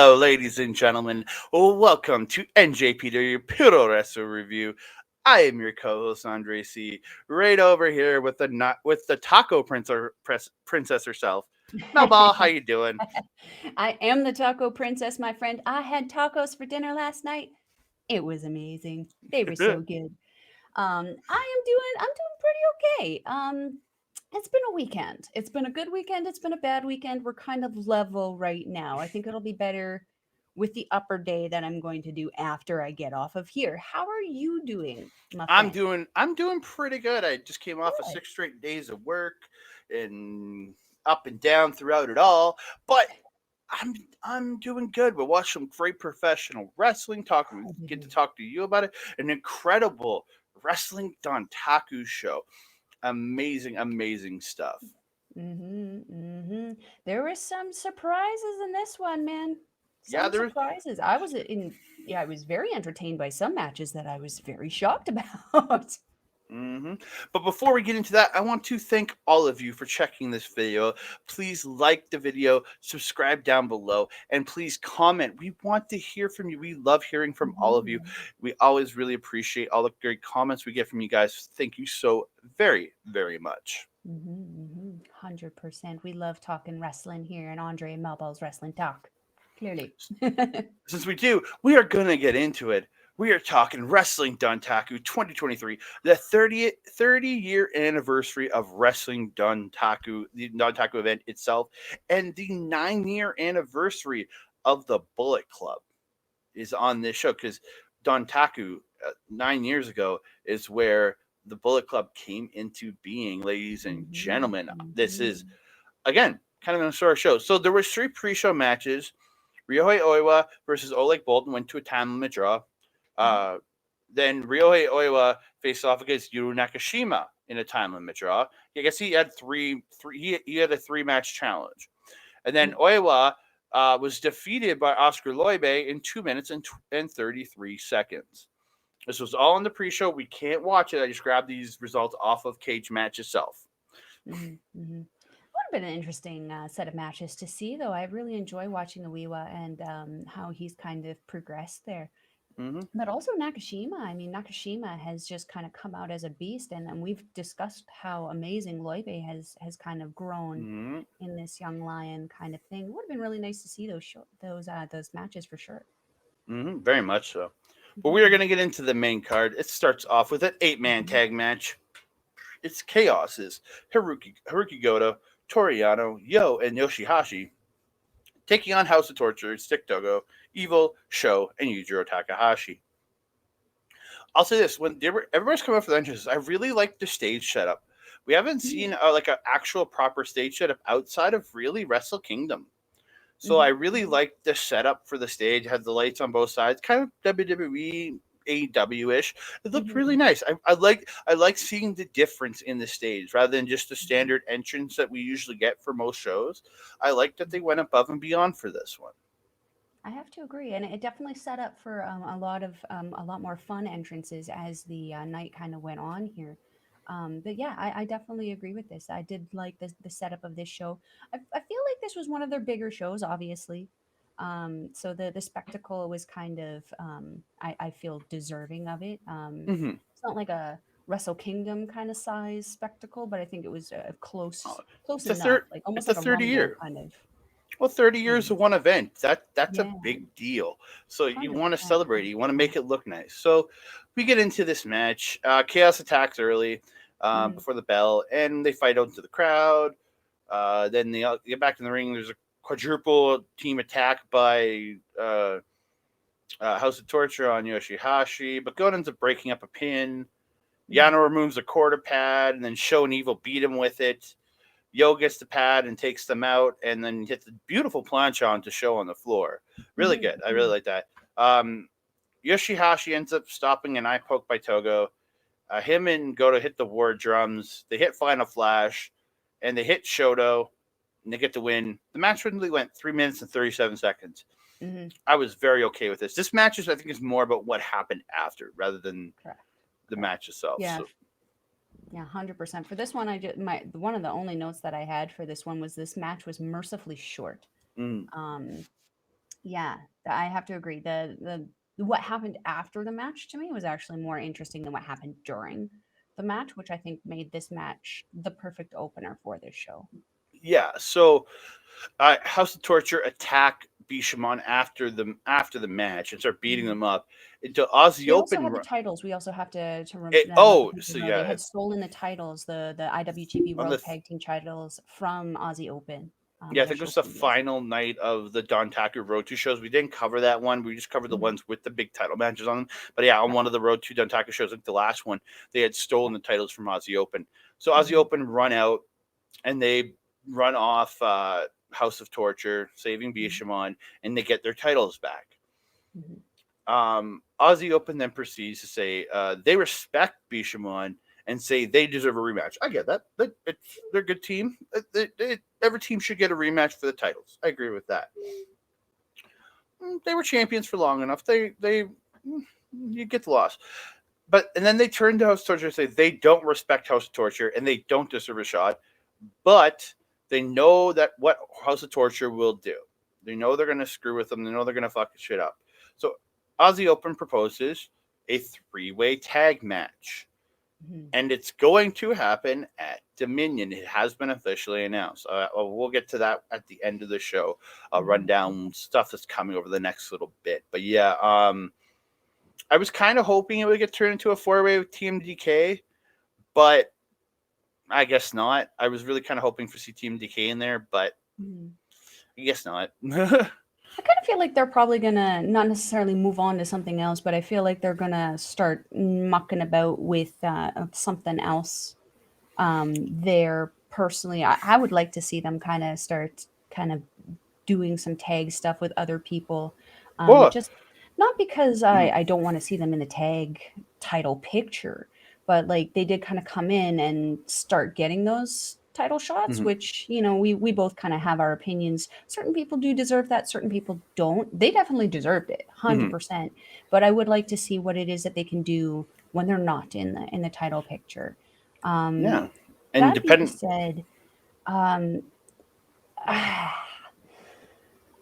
Hello, ladies and gentlemen. Welcome to NJPW Puro Wrestler Review. I am your co-host Andre C. Right over here with the Taco Princess herself, Melball. How you doing? I am the taco princess, my friend. I had tacos for dinner last night. It was amazing. They were so good. I'm doing pretty okay. It's been a weekend. It's been a good weekend. It's been a bad weekend. We're kind of level right now. I think it'll be better with the upper day that I'm going to do after I get off of here. How are you doing, my I'm friend? doing I'm doing pretty good. I just came off of Good. 6 straight days of work and up and down throughout it all, but I'm I'm doing good. We watched some great professional wrestling. We Oh, did get to we? talk to you about it. An incredible wrestling Dontaku show. Amazing stuff. There were some surprises in this one, man. Yeah, Some there was. surprises. I was very entertained by some matches that I was very shocked about. hmm But before we get into that, I want to thank all of you for checking this video. Please like the video, subscribe down below, and please comment. We want to hear from you. We love hearing from all of you. Mhm, We always really appreciate all the great comments we get from you guys. Thank you so very much. 100%. We love talking wrestling here and Andre and Melball's Wrestling Talk. Clearly. Since we do, we are going to get into it. We are talking Wrestling Dontaku 2023, the 30-year anniversary of Wrestling Dontaku, the Dontaku event itself, and the 9-year anniversary of the Bullet Club is on this show because Dontaku, 9 years ago, is where the Bullet Club came into being, ladies and Mhm, gentlemen. This is, mhm, again, kind of an historic show. So there were 3 pre-show matches. Ryohei Oiwa versus Oleg Bolton went to a time limit draw. mhm, Uh, then Ryohei Oiwa faced off against Yuru Nakashima in a time limit draw. I guess he had he had a 3 match challenge. And then mhm. Oiwa was defeated by Oscar Loibe in 2 minutes and 33 seconds. This was all in the pre-show. We can't watch it. I just grabbed these results off of Cage Match itself. Would have been an interesting set of matches to see, though. I really enjoy watching the Wiwa and how he's kind of progressed there. Mm-hmm. But also Nakashima. I mean, Nakashima has just kind of come out as a beast, and we've discussed how amazing Loibe has kind of grown Mm-hmm. in this young lion kind of thing. It would have been really nice to see those matches for sure. Mm-hmm. Very much so. But we are Mhm, going to get into the main card. It starts off with an 8-man mhm, tag match. It's Chaos's Hirooki Goto, Toriano, Yo, and Yoshi-Hashi taking on House of Torture, Stick Togo, Evil, Sho, and Yujiro Takahashi. I'll say this: when everybody's coming up for the entrances, I really like the stage setup. We haven't mhm, seen like an actual proper stage setup outside of really Wrestle Kingdom. So I mhm, really mhm, like the setup for the stage. It had the lights on both sides, kind of WWE AEW ish. It looked really mhm, nice. I like seeing the difference in the stage rather than just the mhm. standard entrance that we usually get for most shows. I like that they went above and beyond for this one. I have to agree, and it definitely set up for a lot more fun entrances as the night kind of went on here. But yeah, I definitely agree with this. I did like the setup of this show. I feel like this was one of their bigger shows, obviously. So the spectacle was kind of I feel deserving of it. Mm-hmm. It's not like a Wrestle Kingdom kind of size spectacle, but I think it was close It's a enough, third. like almost It's a like a 30 Rumble year. kind of Well, 30 years thing. of one event. That's a Yeah, big deal. So you want to 100%, celebrate it. You want to 100%. make it look nice. So we get into this match. Chaos attacks early Mhm, before the bell, and they fight out into the crowd. Then they all get back in the ring. There's a quadruple team attack by House of Torture on Yoshi-Hashi, but Goto ends up breaking up a pin. mhm, Yano removes a quarter pad, and then Sho and Evil beat him with it. Yo gets the pad and takes them out, and then hits a beautiful plancha onto Sho on the floor. Really mhm, good. I really mhm, like that. Yoshi-Hashi ends up stopping an eye poke by Togo. Him and Goto hit the war drums. They hit Final Flash, and they hit Shoto, and they get the win. The match really went 3 minutes and 37 seconds. mhm. I was very okay with this. This match is, I think, is more about what happened after rather than Correct, the correct. match itself. Yeah, So, yeah, 100%. For this one, I just my one of the only notes that I had for this one was this match was mercifully short. mm, Um, Yeah, I have to agree. The what happened after the match to me was actually more interesting than what happened during the match, which I think made this match the perfect opener for this show. Yeah, so House of Torture attack Bishamon after the match and start beating Mhm. them up until Aussie They also Open. had the titles. We also have to let the Oh, people so know they yeah, had stolen the titles, the IWGP on the World Tag Team titles from Aussie Open. yeah, I The think it show was the previous. final night of the Don Taku Road 2 shows. We didn't cover that one. We just covered the Mhm. ones with the big title matches on them. But yeah, on Yeah, one of the Road 2 Don Taku shows, like the last one, they had yeah. stolen the titles from Aussie Open. So Aussie Hmm. Open run out and they run off House of Torture, saving Hmm. Bishamon, and they get their titles back. Hmm. Aussie Open then proceeds to say they respect Bishamon and say they deserve a rematch. I get that. They're a good team. Every team should get a rematch for the titles. I agree with that. They were champions for long enough. You get the loss. But and then they turn to House of Torture and say they don't respect House of Torture and they don't deserve a shot, but they know that what House of Torture will do. They know they're going to screw with them. They know they're going to fuck shit up. So Aussie Open proposes a three-way tag match, Hmm. and it's going to happen at Dominion. It has been officially announced. We'll get to that at the end of the show. I'll run Hmm. down stuff that's coming over the next little bit. But yeah, I was kind of hoping it would get turned into a four-way with TMDK, but I guess not. I was really kind of hoping for TMDK in there, but Hmm. I guess not. Mm-hmm. I kind of feel like they're probably gonna not necessarily move on to something else, but I feel like they're gonna start mucking about with something else. There personally, I would like to see them kind of start kind of doing some tag stuff with other people. Well, Just not because mm, I don't want to see them in the tag title picture, but like they did kind of come in and start getting those title shots, mhm, which, we both kind of have our opinions. Certain people do deserve that, certain people don't. They definitely deserved it, mhm. 100%. But I would like to see what it is that they can do when they're not in the title picture. Um, Yeah, and that being depending. said, um,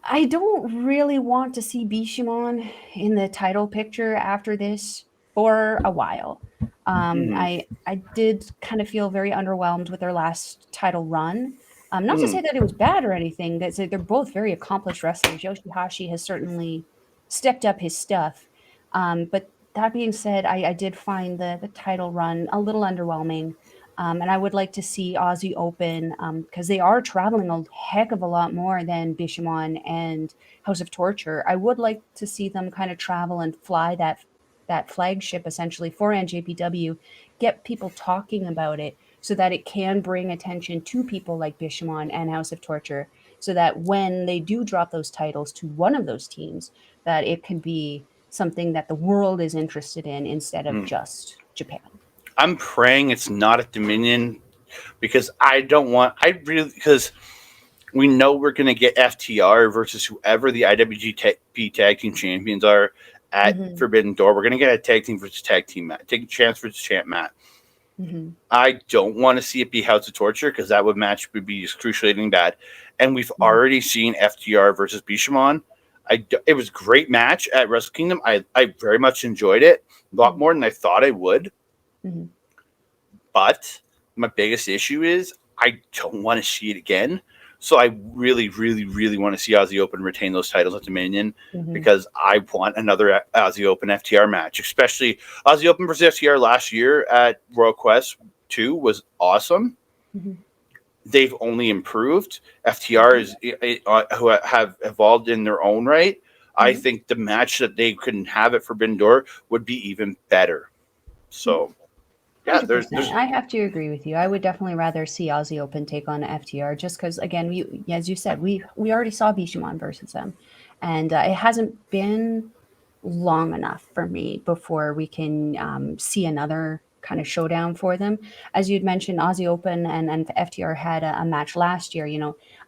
I don't really want to see Bishamon in the title picture after this for a while. Mhm, I did kind of feel very underwhelmed with their last title run. Not to mhm, say that it was bad or anything. That they're both very accomplished wrestlers. Yoshi-Hashi has certainly stepped up his stuff. But that being said, I did find the title run a little underwhelming. And I would like to see Aussie Open because they are traveling a heck of a lot more than Bishamon and House of Torture. I would like to see them kind of travel and fly that flagship essentially for NJPW, get people talking about it so that it can bring attention to people like Bishamon and House of Torture, so that when they do drop those titles to one of those teams, that it can be something that the world is interested in instead of mhm. just Japan. I'm praying it's not at Dominion because I don't want. I really because we know we're gonna get FTR versus whoever the IWGP Tag Team Champions are at Hmm. Forbidden Door. We're gonna get a tag team versus tag team match, take a chance versus champ match. Hmm. I don't want to see it be House of Torture because that would be excruciating bad. And we've Hmm. already seen FTR versus Bishamon. It was a great match at Wrestle Kingdom. I very much enjoyed it, a lot more than I thought I would. Hmm. But my biggest issue is I don't want to see it again. So I really, really, really want to see Aussie Open retain those titles at Dominion Hmm. because I want another Aussie Open FTR match, especially Aussie Open versus FTR last year at Royal Quest 2 was awesome. Hmm. They've only improved. FTR Hmm. is who have evolved in their own right. I Hmm. think the match that they couldn't have at Forbidden Door would be even better. Hmm. So yeah, 100%. there's I have to agree with you. I would definitely rather see Aussie Open take on FTR just because, again, as you said, we already saw Bishamon versus them, and it hasn't been long enough for me before we can see another kind of showdown for them. As you'd mentioned, Aussie Open and FTR had a match last year.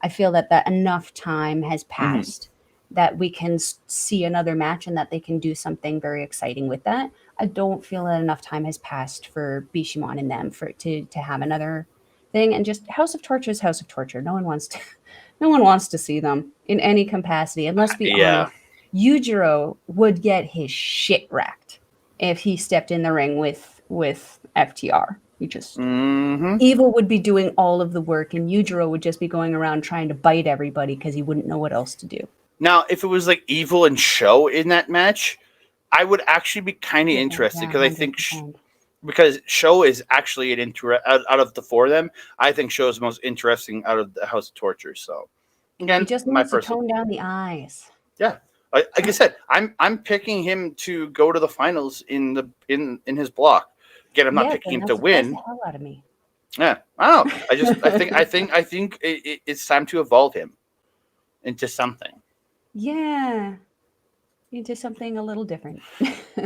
I feel that enough time has mhm. passed that we can see another match and that they can do something very exciting with that. I don't feel that enough time has passed for Bishamon and them for to have another thing. And just House of Torture is House of Torture. No one wants to No one wants to see them in any capacity. And let's be Yeah. honest, Yujiro would get his shit wrecked if he stepped in the ring with FTR. You just Mm-hmm. Evil would be doing all of the work, and Yujiro would just be going around trying to bite everybody because he wouldn't know what else to do. Now, if it was like Evil and Show in that match, I would actually be kind of interested Yeah, because I think 100%. because Show is actually out of the four of them. I think Show is the most interesting out of the House of Torture. So He again, just my needs to personal, tone down the eyes. yeah. Like I said, I'm picking him to go to the finals in his block. Again, I'm not Yes, picking and him that to surprised the win. hell out of me. Yeah, I don't know. I think it's time to evolve him into something. Yeah, into something a little different.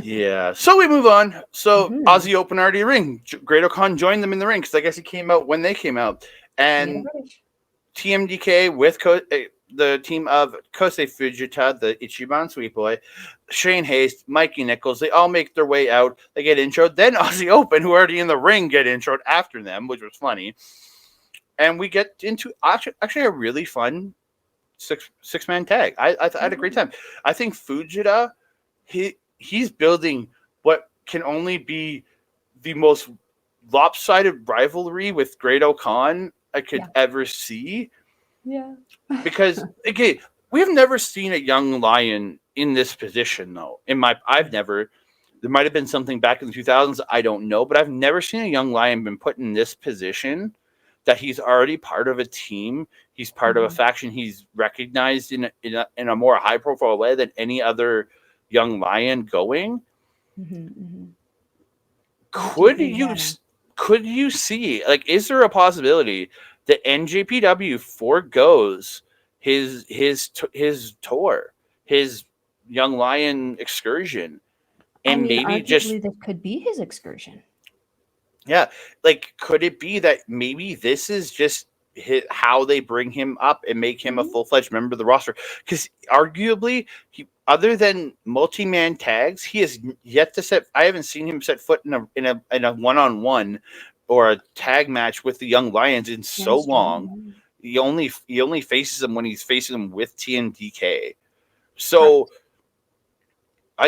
Yeah. So we move on. So Hmm. Aussie Open already ring. Great O'Khan joined them in the ring because I guess he came out when they came out, Made a and British. TMDK with the team of Kosei Fujita, the Ichiban Sweet Boy, Shane Haste, Mikey Nicholls. They all make their way out. They get introed. Then Aussie Open, who are already in the ring, get introed after them, which was funny. And we get into actually a really fun six man tag. I had a great time. I think Fujita, he's building what can only be the most lopsided rivalry with Great O'Khan I could Yeah. ever see. Yeah. Because again, we've never seen a young lion in this position though. I've never. There might have been something back in the 2000s. I don't know, but I've never seen a young lion been put in this position. That he's already part of a team. He's part of a Mhm. faction. He's recognized in a more high profile way than any other young lion going. Mhm. Mhm. What do you Could think, you Yano? could you see, like, is there a possibility that NJPW foregoes his tour, his young lion excursion, I and mean, maybe just, arguably, this could be his excursion. yeah, like, could it be that maybe this is just how they bring him up and make him a Mhm. full-fledged member of the roster? Because arguably, other than multi-man tags, he has yet to set. I haven't seen him set foot in a one-on-one or a tag match with the Young Lions in so Against Young long. Lion. He only faces them when he's facing them with TMDK. Correct. So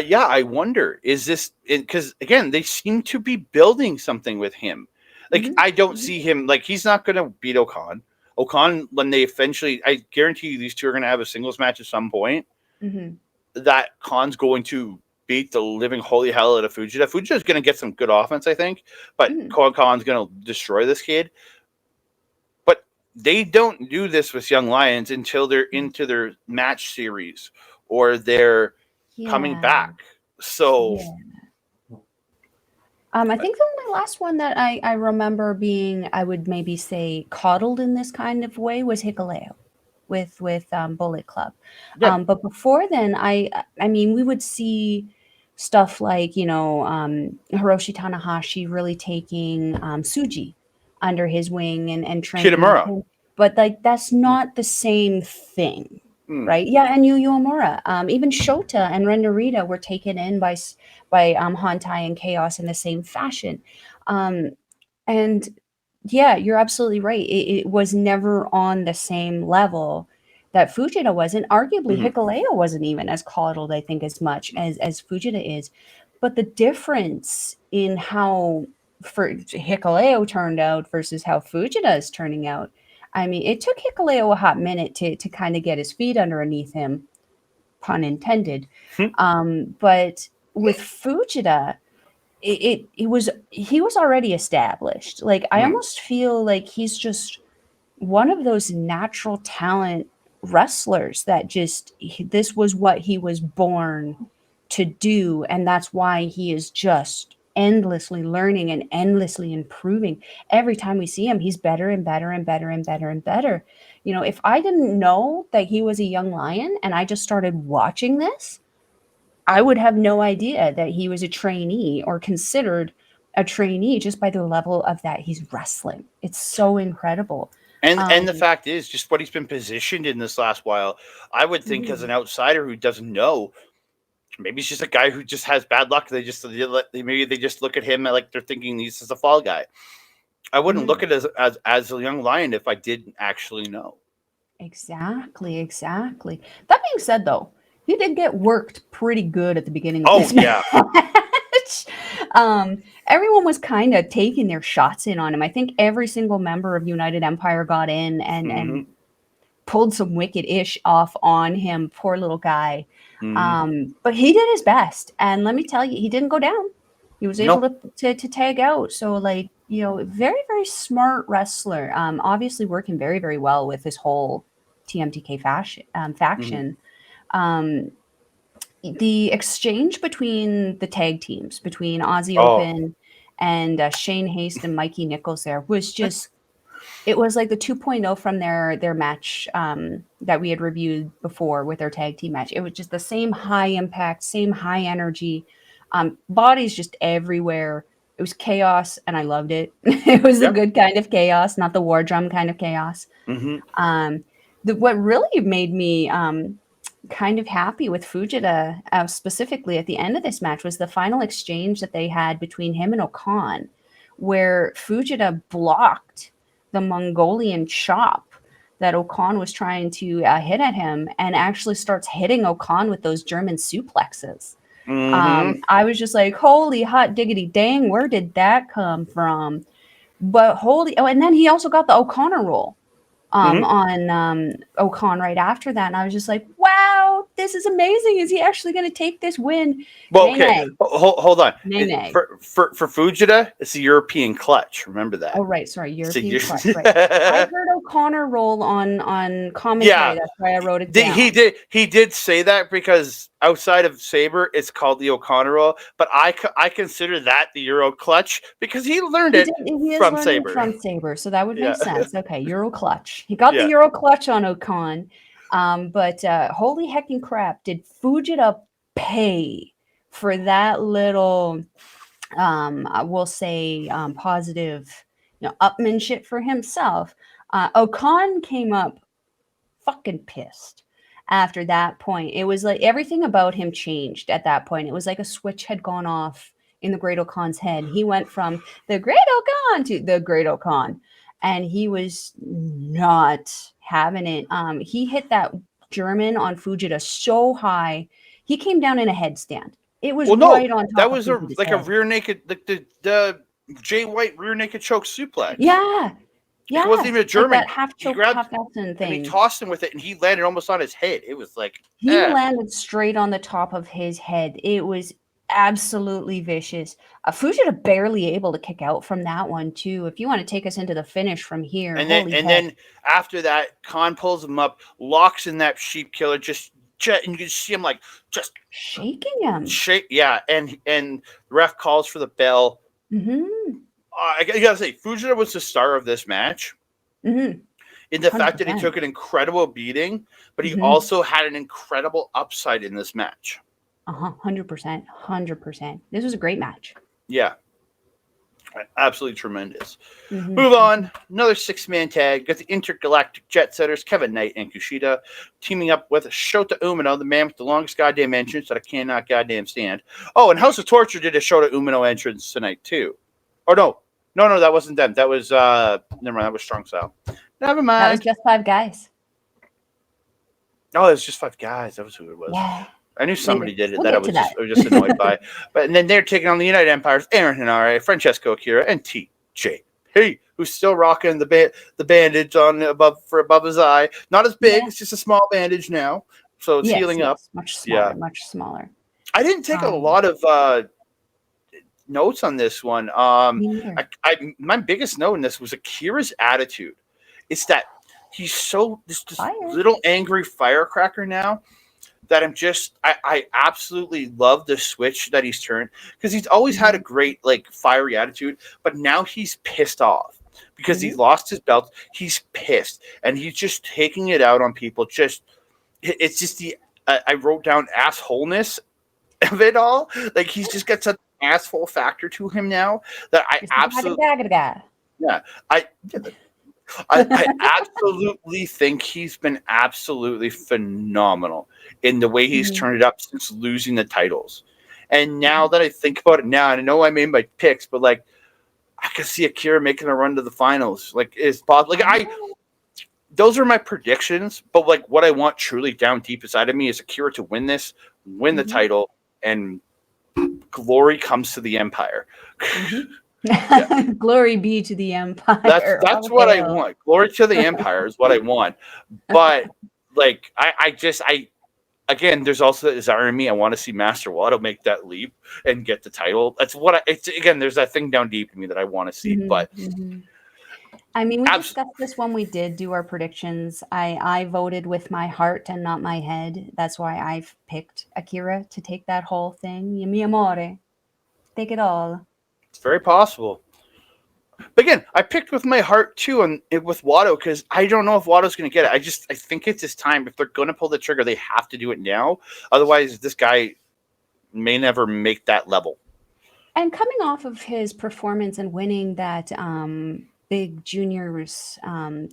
yeah, I wonder, is this because again they seem to be building something with him. Like Mhm. I don't Mhm. see him, like, he's not going to beat O'Khan. O'Khan, when they eventually, I guarantee you, these two are going to have a singles match at some point. Mhm. That Khan's going to beat the living holy hell out of Fujita. Fujita's going to get some good offense, I think, but Mhm. Khan's going to destroy this kid. But they don't do this with Young Lions until they're Mhm. into their match series or they're coming Yeah. back. So Yeah. I think the only last one that I remember being, I would maybe say, coddled in this kind of way was Hikuleo with Bullet Club. yeah, But before then, I mean, we would see stuff like, Hiroshi Tanahashi really taking Suji under his wing and training Kitamura. him. But like that's not the same thing, Hmm. right? Yeah, and Yu Uemura, even Shota and Ren Narita were taken in by Hontai and Chaos in the same fashion. Um, and yeah, you're absolutely right. It was never on the same level that Fujita was, and arguably Mhm. Hikuleo wasn't even as coddled, I think, as much as Fujita is. But the difference in how for Hikuleo turned out versus how Fujita is turning out, I mean, it took Hikuleo a hot minute to kind of get his feet underneath him, pun intended. Hmm. But with Fujita, he was already established. Like I Hmm. almost feel like he's just one of those natural talent wrestlers that this was what he was born to do, and that's why he is just endlessly learning and endlessly improving. Every time we see him, he's better and better and better and better and better. If I didn't know that he was a young lion and I just started watching this, I would have no idea that he was a trainee or considered a trainee just by the level of that he's wrestling. It's so incredible. And the Um, fact is, just what he's been positioned in this last while, I would think as mhm, an outsider who doesn't know, maybe he's just a guy who just has bad luck. Maybe they just look at him like they're thinking he's just a fall guy. I wouldn't mhm. look at it as a young lion if I didn't actually know. Exactly, exactly. That being said, though, he did get worked pretty good at the beginning of Oh this yeah. match. Everyone was kind of taking their shots in on him. I think every single member of United Empire got in and Hmm. pulled some wicked ish off on him. Poor little guy. Hmm. But he did his best, and let me tell you, he didn't go down. He was able Nope. to tag out. So like very very smart wrestler. Obviously working very very well with this whole TMTK Hmm. faction. Um, the exchange between the tag teams between Aussie Oh. Open and Shane Haste and Mikey Nicholls there was just it was like the 2.0 from their match that we had reviewed before with their tag team match. It was just the same high impact, same high energy, bodies just everywhere. It was chaos, and I loved it. It was a Yep. good kind of chaos, not the war drum kind of chaos. Hmm. Um, what really made me kind of happy with Fujita, specifically at the end of this match, was the final exchange that they had between him and Okan, where Fujita blocked the Mongolian chop that Okan was trying to hit at him and actually starts hitting Okan with those German suplexes. Hmm. I was just like, holy hot diggity dang, where did that come from? But holy, oh, and then he also got the O'Connor roll Hmm. on Okan right after that. And I was just like, wow, this is amazing. Is he actually going to take this win? Well, Nay, okay. nay, Hold on. nay, nay. For Fujita, it's the European clutch. Remember Oh, that. right. Sorry. So European you clutch. Right. I heard O'Connor roll on commentary. yeah. That's why I wrote it He down. did. He did say that because outside of Saber, it's called the O'Connor roll. But I consider that the Euro clutch because he learned He it did. He is from learning it Saber. from Saber, so that would make Yeah. sense. Okay, Euro clutch. He got the Yeah. Euro clutch on Okan, but holy heckin' crap! Did Fujita pay for that little? I will say positive, upmanship for himself. Okan came up fucking pissed after that point. It was like everything about him changed at that point. It was like a switch had gone off in the Great Okan's head. He went from the Great Okan to the Great Okan, and he was not having it. He hit that German on Fujita so high, he came down in a headstand. It was Well, no, right on that top of was a Fujita's like a head. rear naked like the Jay White rear naked choke suplex. Yeah, Like it wasn't yeah, even a like German. that half He choke, grabbed half Nelson and he thing. tossed him with it, and he landed almost on his head. It was like, He landed straight on the top of his head. It was absolutely vicious. Fujita barely able to kick out from that one too. If you want to take us into the finish from here, holy and heck, then after that, Khan pulls him up, locks in that sheep killer, and you can see him like just shaking him. shake. Yeah, and the ref calls for the bell. Mm-hmm. I gotta say, Fujita was the star of this match Mm-hmm. in the fact that he 100%. took an incredible beating, but he Mm-hmm. also had an incredible upside in this match. 100%. 100%. This was a great match. Yeah, absolutely tremendous. Move Mm-hmm. on. Another six-man tag. Got the intergalactic jet setters, Kevin Knight and Kushida, teaming up with Shota Umino, the man with the longest goddamn entrance that I cannot goddamn stand. Oh, and House of Torture did a Shota Umino entrance tonight too. Or no, that wasn't them. That was never mind. That was Strong Style. Never That was mind. just five guys. Oh, it was just five guys. That was who it was. Yeah. I knew somebody did it We'll that get to that. I was just annoyed by. But and then they're taking on the United Empires, Aaron Henare, Francesco Akira, and TJP, who's still rocking the bandage on above his eye. Not as big, Yeah. it's just a small bandage now. So it's Yes, healing up. yes. Much Yeah. smaller, much smaller. I didn't take a Um, lot of notes on this one. Me neither. My biggest note in this was Akira's attitude. It's that he's so this Fire. little angry firecracker now that I absolutely love the switch that he's turned because he's always had a Mm-hmm. great like fiery attitude, but now he's pissed off because he Mm-hmm. lost his belt. He's pissed and he's just taking it out on people. It's just I wrote down assholeness of it all. Like he's just got such an asshole factor to him now that I Just absolutely yeah I I absolutely think he's been absolutely phenomenal in the way he's Mhm. turned it up since losing the titles. And now that I think about it now, and I know I made my picks, but like I could see Akira making a run to the finals. Like it's possible. Like I know. those are my predictions. But like what I want truly down deep inside of me is Akira to win this, win the title, and glory comes to the Empire. Glory be to the Empire. That's what I want. Glory to the Empire is what I want. But like I again, there's also the desire in me. I want to see Master Wato make that leap and get the title. That's what it's again. There's that thing down deep in me that I want to see. But I mean, we discussed this when we did do our predictions. I voted with my heart and not my head. That's why I've picked Akira to take that whole thing. Mi amore, take it all. It's very possible. But again, I picked with my heart too, and with Wato because I don't know if Wato's going to get it. I think it's his time. If they're going to pull the trigger, they have to do it now. Otherwise, this guy may never make that level. And coming off of his performance and winning that big juniors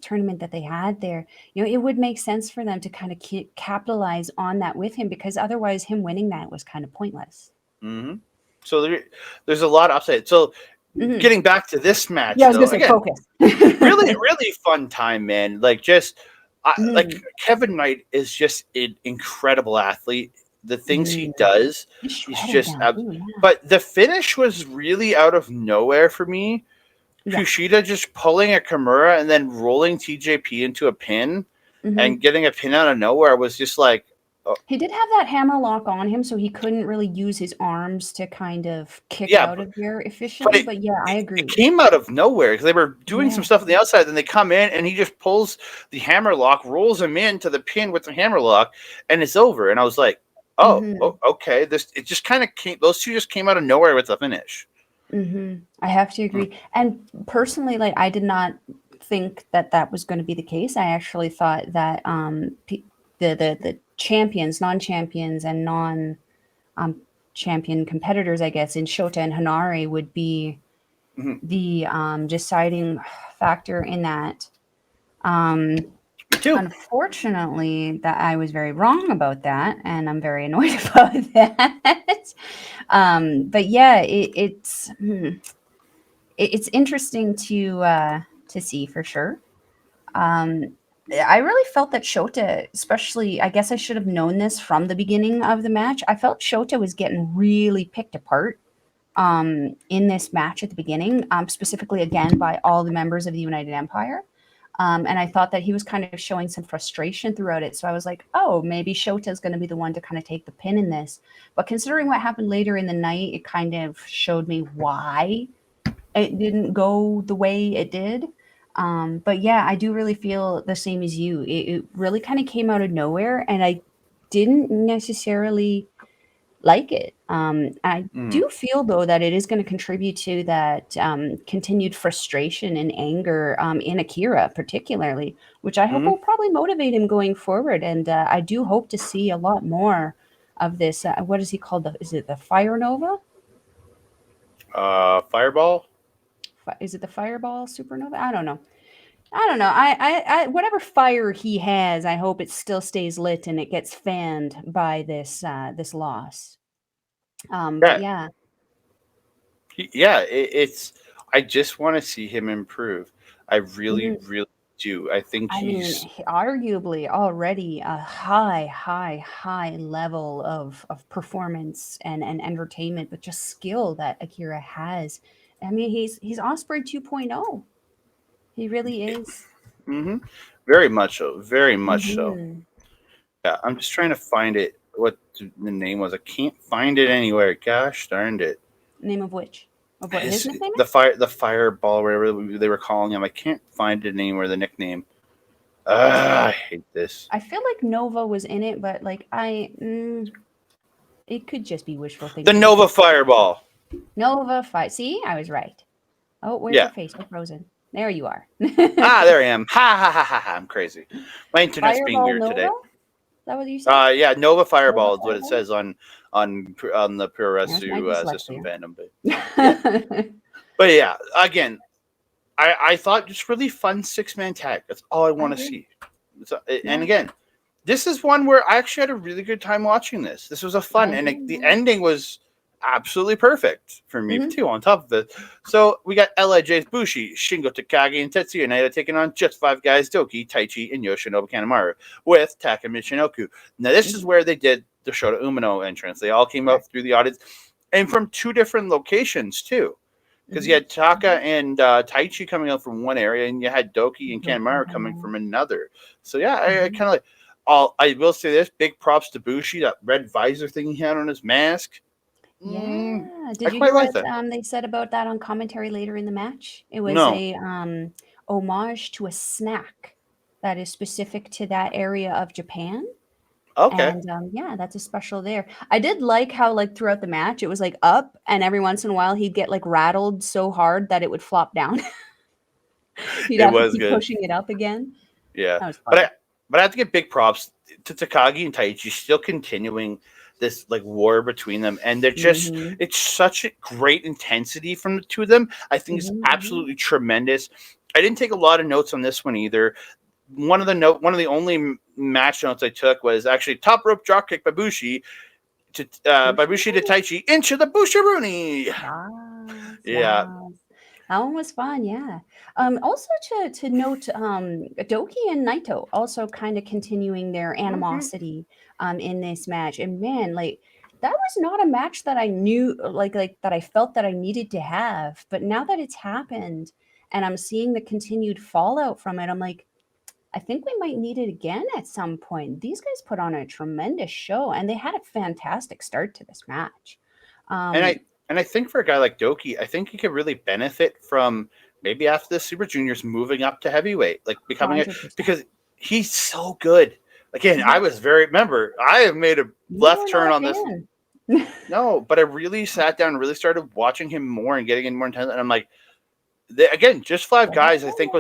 tournament that they had there, it would make sense for them to kind of capitalize on that with him, because otherwise, him winning that was kind of pointless. Mm-hmm. So there's a lot of upside. So. Getting back to this match, I was going to say focus. really fun time, man. Like like Kevin Knight is just an incredible athlete. The things he does, he's just. But the finish was really out of nowhere for me. Yeah. Kushida just pulling a Kimura and then rolling TJP into a pin and getting a pin out of nowhere was just like. He did have that hammer lock on him, so he couldn't really use his arms to kind of kick out of there efficiently. But yeah, I agree. It came out of nowhere because they were doing some stuff on the outside. Then they come in, and he just pulls the hammer lock, rolls him into the pin with the hammer lock, and it's over. And I was like, oh, okay. It just kind of came. Those two just came out of nowhere with the finish. I have to agree. And personally, like, I did not think that was going to be the case. I actually thought that the champions, non-champions, and non-champion competitors, I guess, in Shoota and Henare would be the deciding factor in that. Unfortunately, that I was very wrong about that, and I'm very annoyed about that. But yeah, it's interesting to see for sure. I really felt that Shoota, especially, I guess I should have known this from the beginning of the match. I felt Shoota was getting really picked apart in this match at the beginning, specifically, again, by all the members of the United Empire. And I thought that he was kind of showing some frustration throughout it. So I was like, oh, maybe Shoota is going to be the one to kind of take the pin in this. But considering what happened later in the night, it kind of showed me why it didn't go the way it did. But yeah, I do really feel the same as you. It really kind of came out of nowhere, and I didn't necessarily like it. I do feel, though, that it is going to contribute to that continued frustration and anger in Akira, particularly, which I hope will probably motivate him going forward. And I do hope to see a lot more of this. What is he called? Is it the Fire Nova? Fireball? Is it the Fireball Supernova? I don't know. I whatever fire he has, I hope it still stays lit and it gets fanned by this loss. But yeah. It's. I just want to see him improve. I really do. I think he's arguably already a high level of performance and entertainment, but just skill that Akira has. I mean, he's Osprey 2.0. He really is. Very much so. Very much so. Yeah, I'm just trying to find it. What the name was? I can't find it anywhere. Gosh darned it. Name of which? Of what his nickname is? The Fireball, whatever they were calling him. I can't find it anywhere. The nickname. I hate this. I feel like Nova was in it, but like it could just be wishful thinking. The Nova Fireball. Nova Fire. See, I was right. Oh, where's your face? You're frozen. There you are. There I am. Ha. I'm crazy. My internet's Fireball being weird Nova? today. Is that what you said? Yeah, Nova Fireball is what it says on the Pure system fandom. But yeah, again, I thought just really fun 6-man tag. That's all I want to see. And again, this is one where I actually had a really good time watching this. This was a fun, and the ending was absolutely perfect for me too. On top of it, so we got LIJ's Bushi, Shingo Takagi, and Tetsuya Naito taking on just 5 guys: Douki, Taichi, and Yoshinobu Kanemaru with Taka Michinoku. Now this is where they did the Shoota Umino entrance. They all came out through the audience, and from 2 different locations too. Because you had Taka and Taichi coming out from one area, and you had Douki and Kanemaru coming from another. So yeah, I kind of like. I will say this: big props to Bushi. That red visor thing he had on his mask. Yeah. Did I you quite hear like what that. they said about that on commentary later in the match? It was No, a homage to a snack that is specific to that area of Japan. okay, And yeah, that's a special there. I did like how like throughout the match it was like up, and every once in a while he'd get like rattled so hard that it would flop down. He'd it have to was keep good. pushing it up again. Yeah, That was but fun. I have to give big props to Takagi and Taichi still continuing this like war between them, and they're just Mm-hmm. it's such a great intensity from the 2 of them. I think it's Mm-hmm. absolutely tremendous. I didn't take a lot of notes on this one either. One of the only match notes I took was actually top rope drop kick by Bushi by Bushi to Taichi into the Busharoonie. Yes, Yeah. yes. That one was fun, yeah. Also to note, Douki and Naito also kind of continuing their Mm-hmm. animosity in this match. And man, like that was not a match that I knew like that I felt that I needed to have. But now that it's happened and I'm seeing the continued fallout from it, I'm like, I think we might need it again at some point. These guys put on a tremendous show and they had a fantastic start to this match. And Um, I think for a guy like Doki, I think he could really benefit from maybe after the Super Juniors moving up to heavyweight, like becoming a 100%. because he's so good. Again, I Mhm. was very remember I have made a You left were not turn a on this. fan. No, but I really sat down and really started watching him more and getting in more intense. And I'm like, again, just 5 guys. I think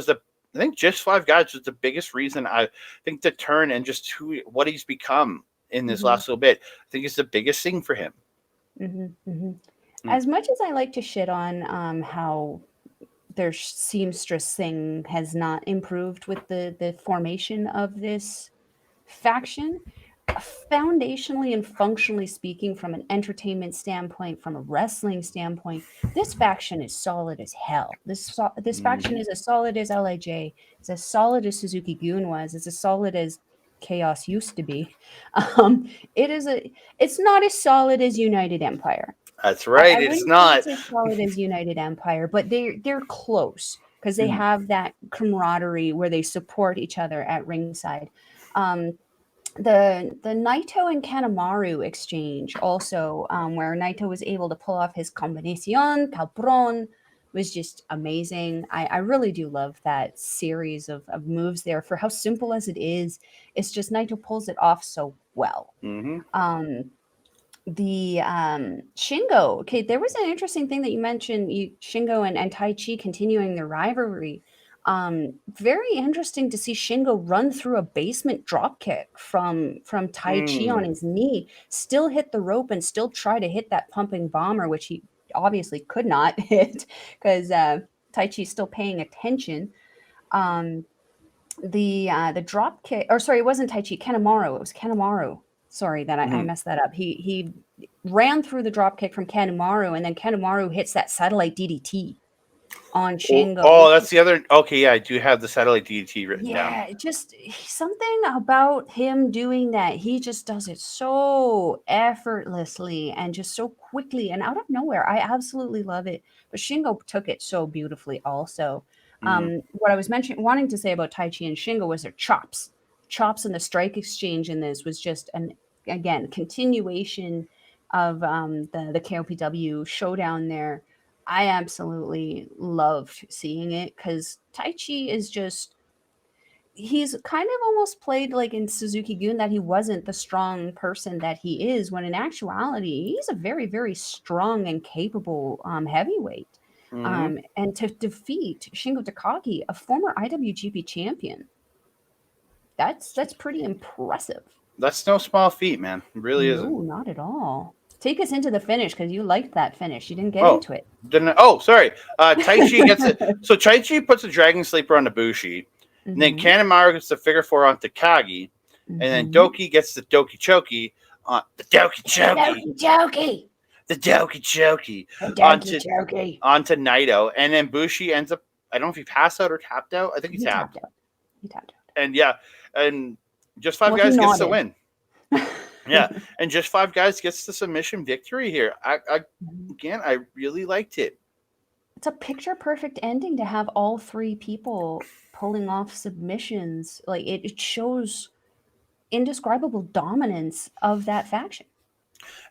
just 5 guys was the biggest reason I think the turn and just what he's become in this Mhm, last little bit. I think it's the biggest thing for him. mhm, mhm. Mm. As much as I like to shit on how their seamstress thing has not improved with the formation of this faction, foundationally and functionally speaking, from an entertainment standpoint, from a wrestling standpoint, this faction is solid as hell. This faction Mhm. is as solid as LIJ. It's as solid as Suzuki Gun was. It's as solid as Chaos used to be. It is a. It's not as solid as United Empire. That's I right. It's wouldn't say not. it's as solid as United Empire, but they're close because they Mhm. have that camaraderie where they support each other at ringside. Um, the Naito and Kanemaru exchange also, where Naito was able to pull off his combinacion, Calpron, was just amazing. I really do love that series of moves there for how simple as it is. It's just Naito pulls it off so well. Mhm. Um, the Shingo. Okay, there was an interesting thing that you mentioned. Shingo and Tai Chi continuing their rivalry. Very interesting to see Shingo run through a basement drop kick from Tai Chi on Mm. his knee, still hit the rope and still try to hit that pumping bomber, which he obviously could not hit because Tai Chi's still paying attention. Um, the drop kick, or sorry, it wasn't Tai Chi, Kanemaru. It was Kanemaru. Sorry that I Mhm. messed that up. He ran through the drop kick from Kanemaru, and then Kanemaru hits that satellite DDT on Shingo, Oh, which that's the other. Okay, yeah, I do have the satellite DDT written down. yeah, just something about him doing that. He just does it so effortlessly and just so quickly and out of nowhere. I absolutely love it. But Shingo took it so beautifully also. Mm. What I was wanting to say about Tai Chi and Shingo was their chops. Chops and the strike exchange in this was just an again continuation of the KOPW showdown there. I absolutely loved seeing it because Tai Chi is just he's kind of almost played like in Suzuki Gun that he wasn't the strong person that he is, when in actuality he's a very very strong and capable heavyweight. Mhm. And to defeat Shingo Takagi, a former IWGP champion, that's pretty impressive. That's no small feat, man. It really isn't. No, not at all. Take us into the finish because you liked that finish. You didn't get Oh, into it. didn't I? Oh, sorry. Taichi gets it. So Taichi puts a Dragon Sleeper on the Bushi, and then Mm-hmm. Kanemaru gets the figure 4 on Takagi, and then Mm-hmm. Doki gets the Doki Choki on the Doki Choki. Jokey, jokey. the Douki Choki Donkey onto Choki. onto Naito, and then Bushi ends up. I don't know if he passed out or tapped out. I think he He tapped. tapped out. He tapped And yeah, and just five out. Well, he guys gets the nodded. win. Yeah, and just five guys gets the submission victory here. Again, I really liked it. It's a picture perfect ending to have all three people pulling off submissions. Like it shows indescribable dominance of that faction.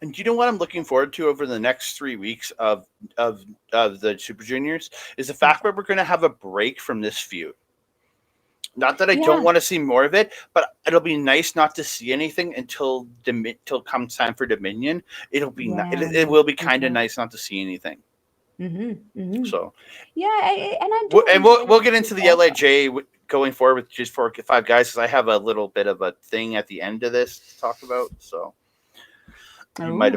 And you know what I'm looking forward to over the next 3 weeks of of the Super Juniors is the What's fact that? that we're going to have a break from this feud. Not that I don't Yeah, want to see more of it, but it'll be nice not to see anything until comes time for Dominion. It'll be yeah, it will be me kind of too. nice not to see anything. Mm-hmm. So Yeah, and I do and enjoy we'll it get as into the well. LAJ going forward with just 4 5 guys because I have a little bit of a thing at the end of this to talk about. So Oh, you might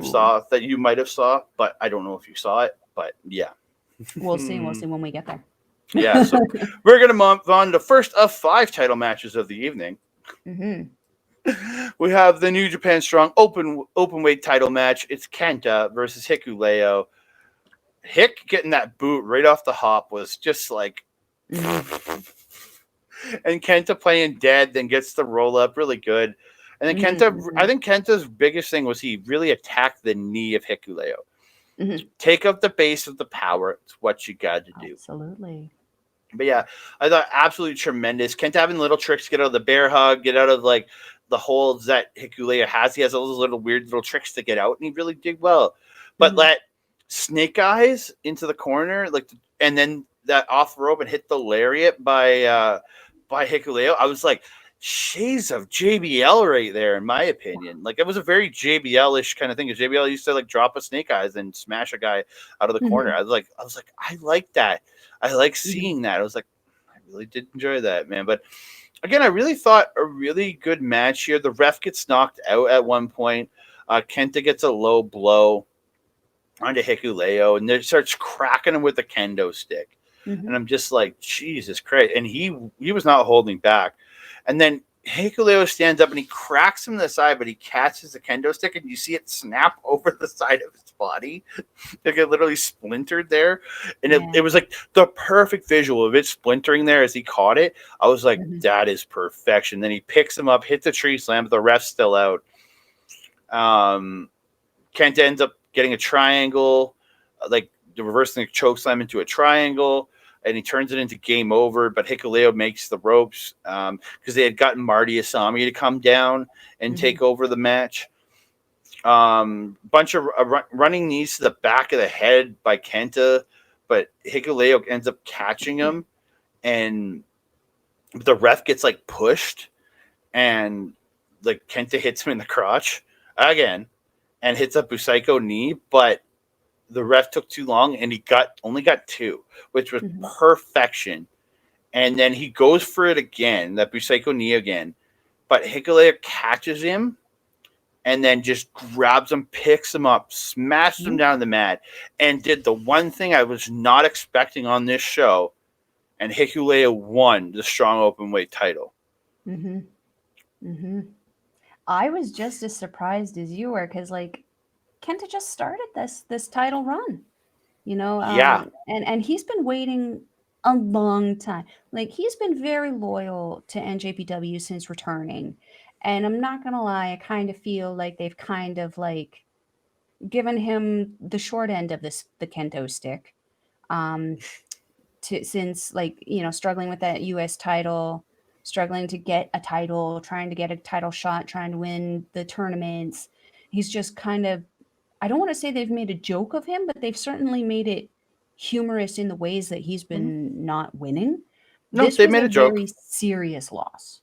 have saw, but I don't know if you saw it. But yeah. we'll see. We'll see when we get there. Yeah, so we're gonna move on to the first of 5 title matches of the evening. Mm-hmm. We have the New Japan Strong open weight title match. It's Kenta versus Hikuleo. Hick getting that boot right off the hop was just like, Mm-hmm. and Kenta playing dead, then gets the roll up really good. And then Mm-hmm. I think Kenta's biggest thing was he really attacked the knee of Hikuleo. Mm-hmm. Take up the base of the power. It's what you got to do. Absolutely. But yeah, I thought absolutely tremendous. Kent having little tricks, get out of the bear hug, get out of like the holds that Hikuleo has. He has all those little weird little tricks to get out, and he really did well. But Mm-hmm. let Snake Eyes into the corner, and then that off rope and hit the lariat by Hikuleo. I was like, shades of JBL right there, in my opinion. Like it was a very JBL ish kind of thing. Because JBL used to like drop a Snake Eyes and smash a guy out of the corner. Mm-hmm. I was like, I like that. I like Mm-hmm. seeing that. I was like, I really did enjoy that, man. But again, I really thought a really good match here. The ref gets knocked out at one point. Kenta gets a low blow onto Hikuleo, and then starts cracking him with a kendo stick. Mm-hmm. And I'm just like, Jesus Christ! And he was not holding back. And then Hikuleo stands up and he cracks him in the side, but he catches the kendo stick, and you see it snap over the side of his body. Like it literally splintered there. And it Yeah. was like the perfect visual of it splintering there as he caught it. I was like, Mm-hmm. that is perfection. Then he picks him up, hits the tree slam, but the ref's still out. Um, Kenta ends up getting a triangle, like reversing a choke slam into a triangle, and he turns it into game over. But Hikuleo makes the ropes because they had gotten Marty Asami to come down and Mm-hmm. take over the match. Bunch of running knees to the back of the head by Kenta, but Hikuleo ends up catching him, and the ref gets like pushed, and like Kenta hits him in the crotch again, and hits a Busaiko knee, but the ref took too long, and he only got two, which was Mm-hmm. perfection. And then he goes for it again, that Busaiko knee again, but Hikuleo catches him and then just grabs him, picks him up, smashed him down the mat, and did the one thing I was not expecting on this show. And Hikuleo won the strong open weight title. Mm-hmm. Mm-hmm. I was just as surprised as you were because like Kenta just started this title run, Yeah. and he's been waiting a long time. Like he's been very loyal to NJPW since returning, and I'm not gonna lie, I kind of feel like they've kind of like given him the short end of the Kento stick. Um, since like struggling with that U.S. title, struggling to get a title, trying to get a title shot, trying to win the tournaments. He's just kind of, I don't want to say they've made a joke of him, but they've certainly made it humorous in the ways that he's Mm-hmm. been not winning. No, This they was made a a joke. very serious loss.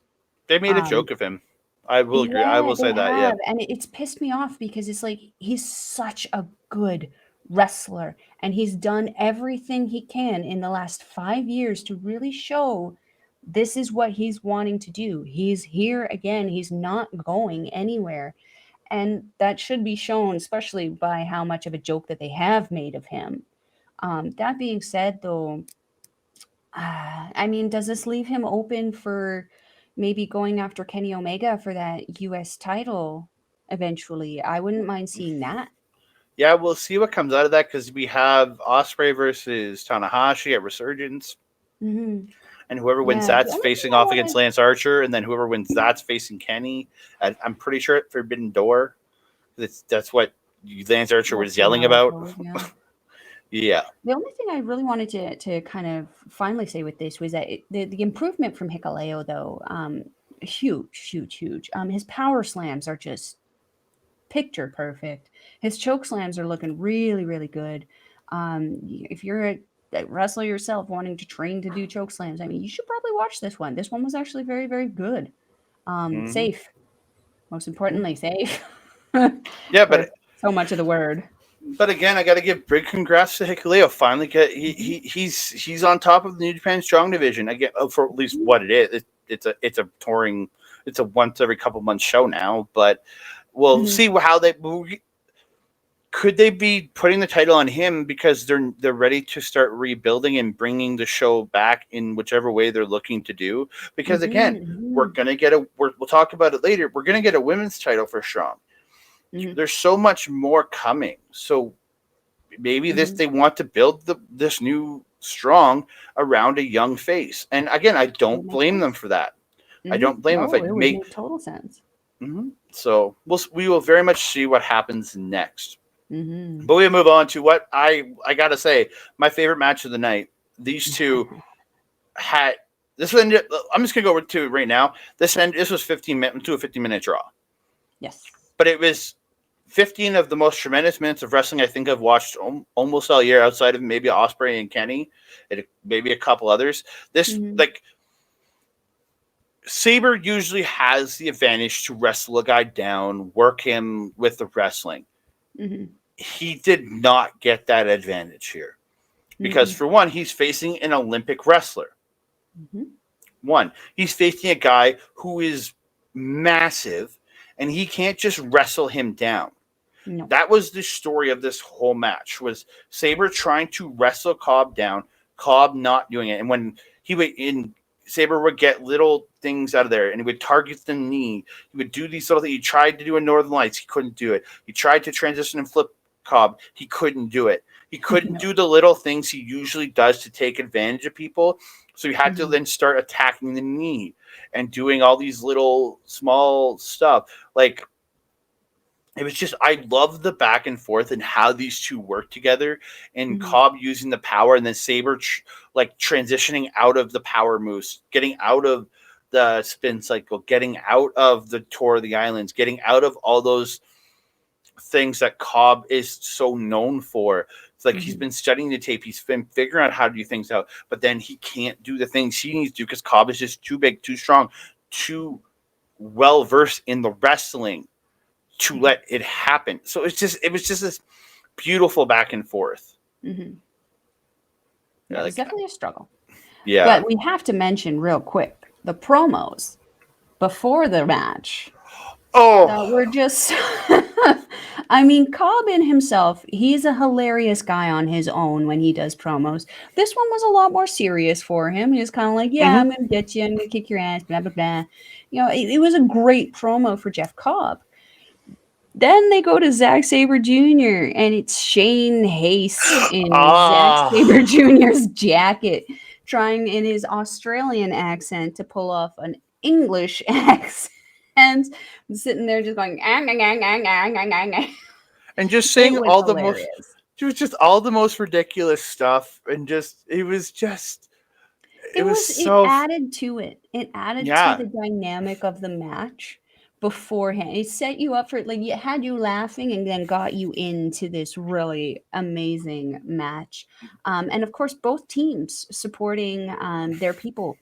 They made a Um, joke of him. I will agree. I yeah, will they say that. Yeah. have, and it's pissed me off because it's like he's such a good wrestler, and he's done everything he can in the last 5 years to really show this is what he's wanting to do. He's here again. He's not going anywhere, and that should be shown, especially by how much of a joke that they have made of him. That being said, though, I mean, does this leave him open for maybe going after Kenny Omega for that US title eventually? I wouldn't mind seeing that. Yeah, we'll see what comes out of that because we have Osprey versus Tanahashi at Resurgence, Hmm. and whoever wins Yeah, the that's only thing facing I off against wanted. Lance Archer, and then whoever wins that's facing Kenny. I'm pretty sure at Forbidden Door. That's what Lance Archer That's was kind of yelling how it about. goes. Yeah. Yeah. The only thing I really wanted to kind of finally say with this was that the improvement from Hikaleo, though, huge, huge, huge. His power slams are just picture perfect. His choke slams are looking really, really good. If you're a wrestler yourself wanting to train to do choke slams, I mean, you should probably watch this one. This one was actually very, very good. Hmm. Safe, most importantly, safe Yeah, for so much of the word. but again, I got to give big congrats to Hikuleo. Finally, get Hmm. he's on top of the New Japan Strong Division again for at least what it is. It's a touring. It's a once every couple months show now, but we'll Hmm. see how they could they be putting the title on him because they're ready to start rebuilding and bringing the show back in whichever way they're looking to do. Because again, we're Hmm. gonna get we'll talk about it later. We're gonna get a women's title for Strong. Hmm. There's so much more coming. So maybe this Hmm. they want to build this new Strong around a young face. And again, I Would don't make blame them sense. for that. I Hmm. don't blame them if Oh, I it would make. make total sense. So we will very much see what happens next. Hmm. But we move on to what I gotta say, my favorite match of the night. These two had this one. I'm just gonna go to it right now. This was 15 minutes to a 15-minute draw, Yes. but it was 15 of the most tremendous minutes of wrestling I think I've watched almost all year, outside of maybe Osprey and Kenny, and maybe a couple others. This Hmm. like Saber usually has the advantage to wrestle a guy down, work him with the wrestling. Hmm. He did not get that advantage here because, Hmm. for one, he's facing an Olympic wrestler. Hmm. One, he's facing a guy who is massive, and he can't just wrestle him down. No. That was the story of this whole match: was Saber trying to wrestle Cobb down, Cobb not doing it, and when he would in Saber would get little things out of there, and he would target the knee. He would do these little things. He tried to do a Northern Lights, he couldn't do it. He tried to transition and flip Cobb, he couldn't do it. He couldn't No. do the little things he usually does to take advantage of people. So he had to Hmm. then start attacking the knee and doing all these little small stuff. Like, it was just, I love the back and forth and how these two work together, and Hmm. Cobb using the power and then Saber like transitioning out of the power moves, getting out of the spin cycle, getting out of the tour of the islands, getting out of all those things that Cobb is so known for. It's like he's Hmm. been studying the tape, he's been figuring out how to do things out, but then he can't do the things he needs to do because Cobb is just too big, too strong, too well versed in the wrestling to let it happen. So it was just this beautiful back and forth. Hmm. Yeah, Yeah, it was like, definitely a struggle. yeah. But we have to mention real quick the promos before the match Oh, that were just. I mean, Cobb in himself, he's a hilarious guy on his own when he does promos. This one was a lot more serious for him. He was kind of like, yeah, mm-hmm. I'm going to get you. I'm going to kick your ass, blah, blah, blah. It was a great promo for Jeff Cobb. Then they go to Zack Sabre Jr. and it's Shane Haste in Zack Sabre Ah, Jr.'s jacket, trying in his Australian accent to pull off an English accent. I'm sitting there just going, "Ah, ah, ah, ah, ah, ah, ah, ah." and just It saying was all the most, hilarious. it was just all the most ridiculous stuff, and it was It so, added to it. It added to yeah. the dynamic of the match beforehand. It set you up for it, like it had you laughing and then got you into this really amazing match. And of course, both teams supporting their people.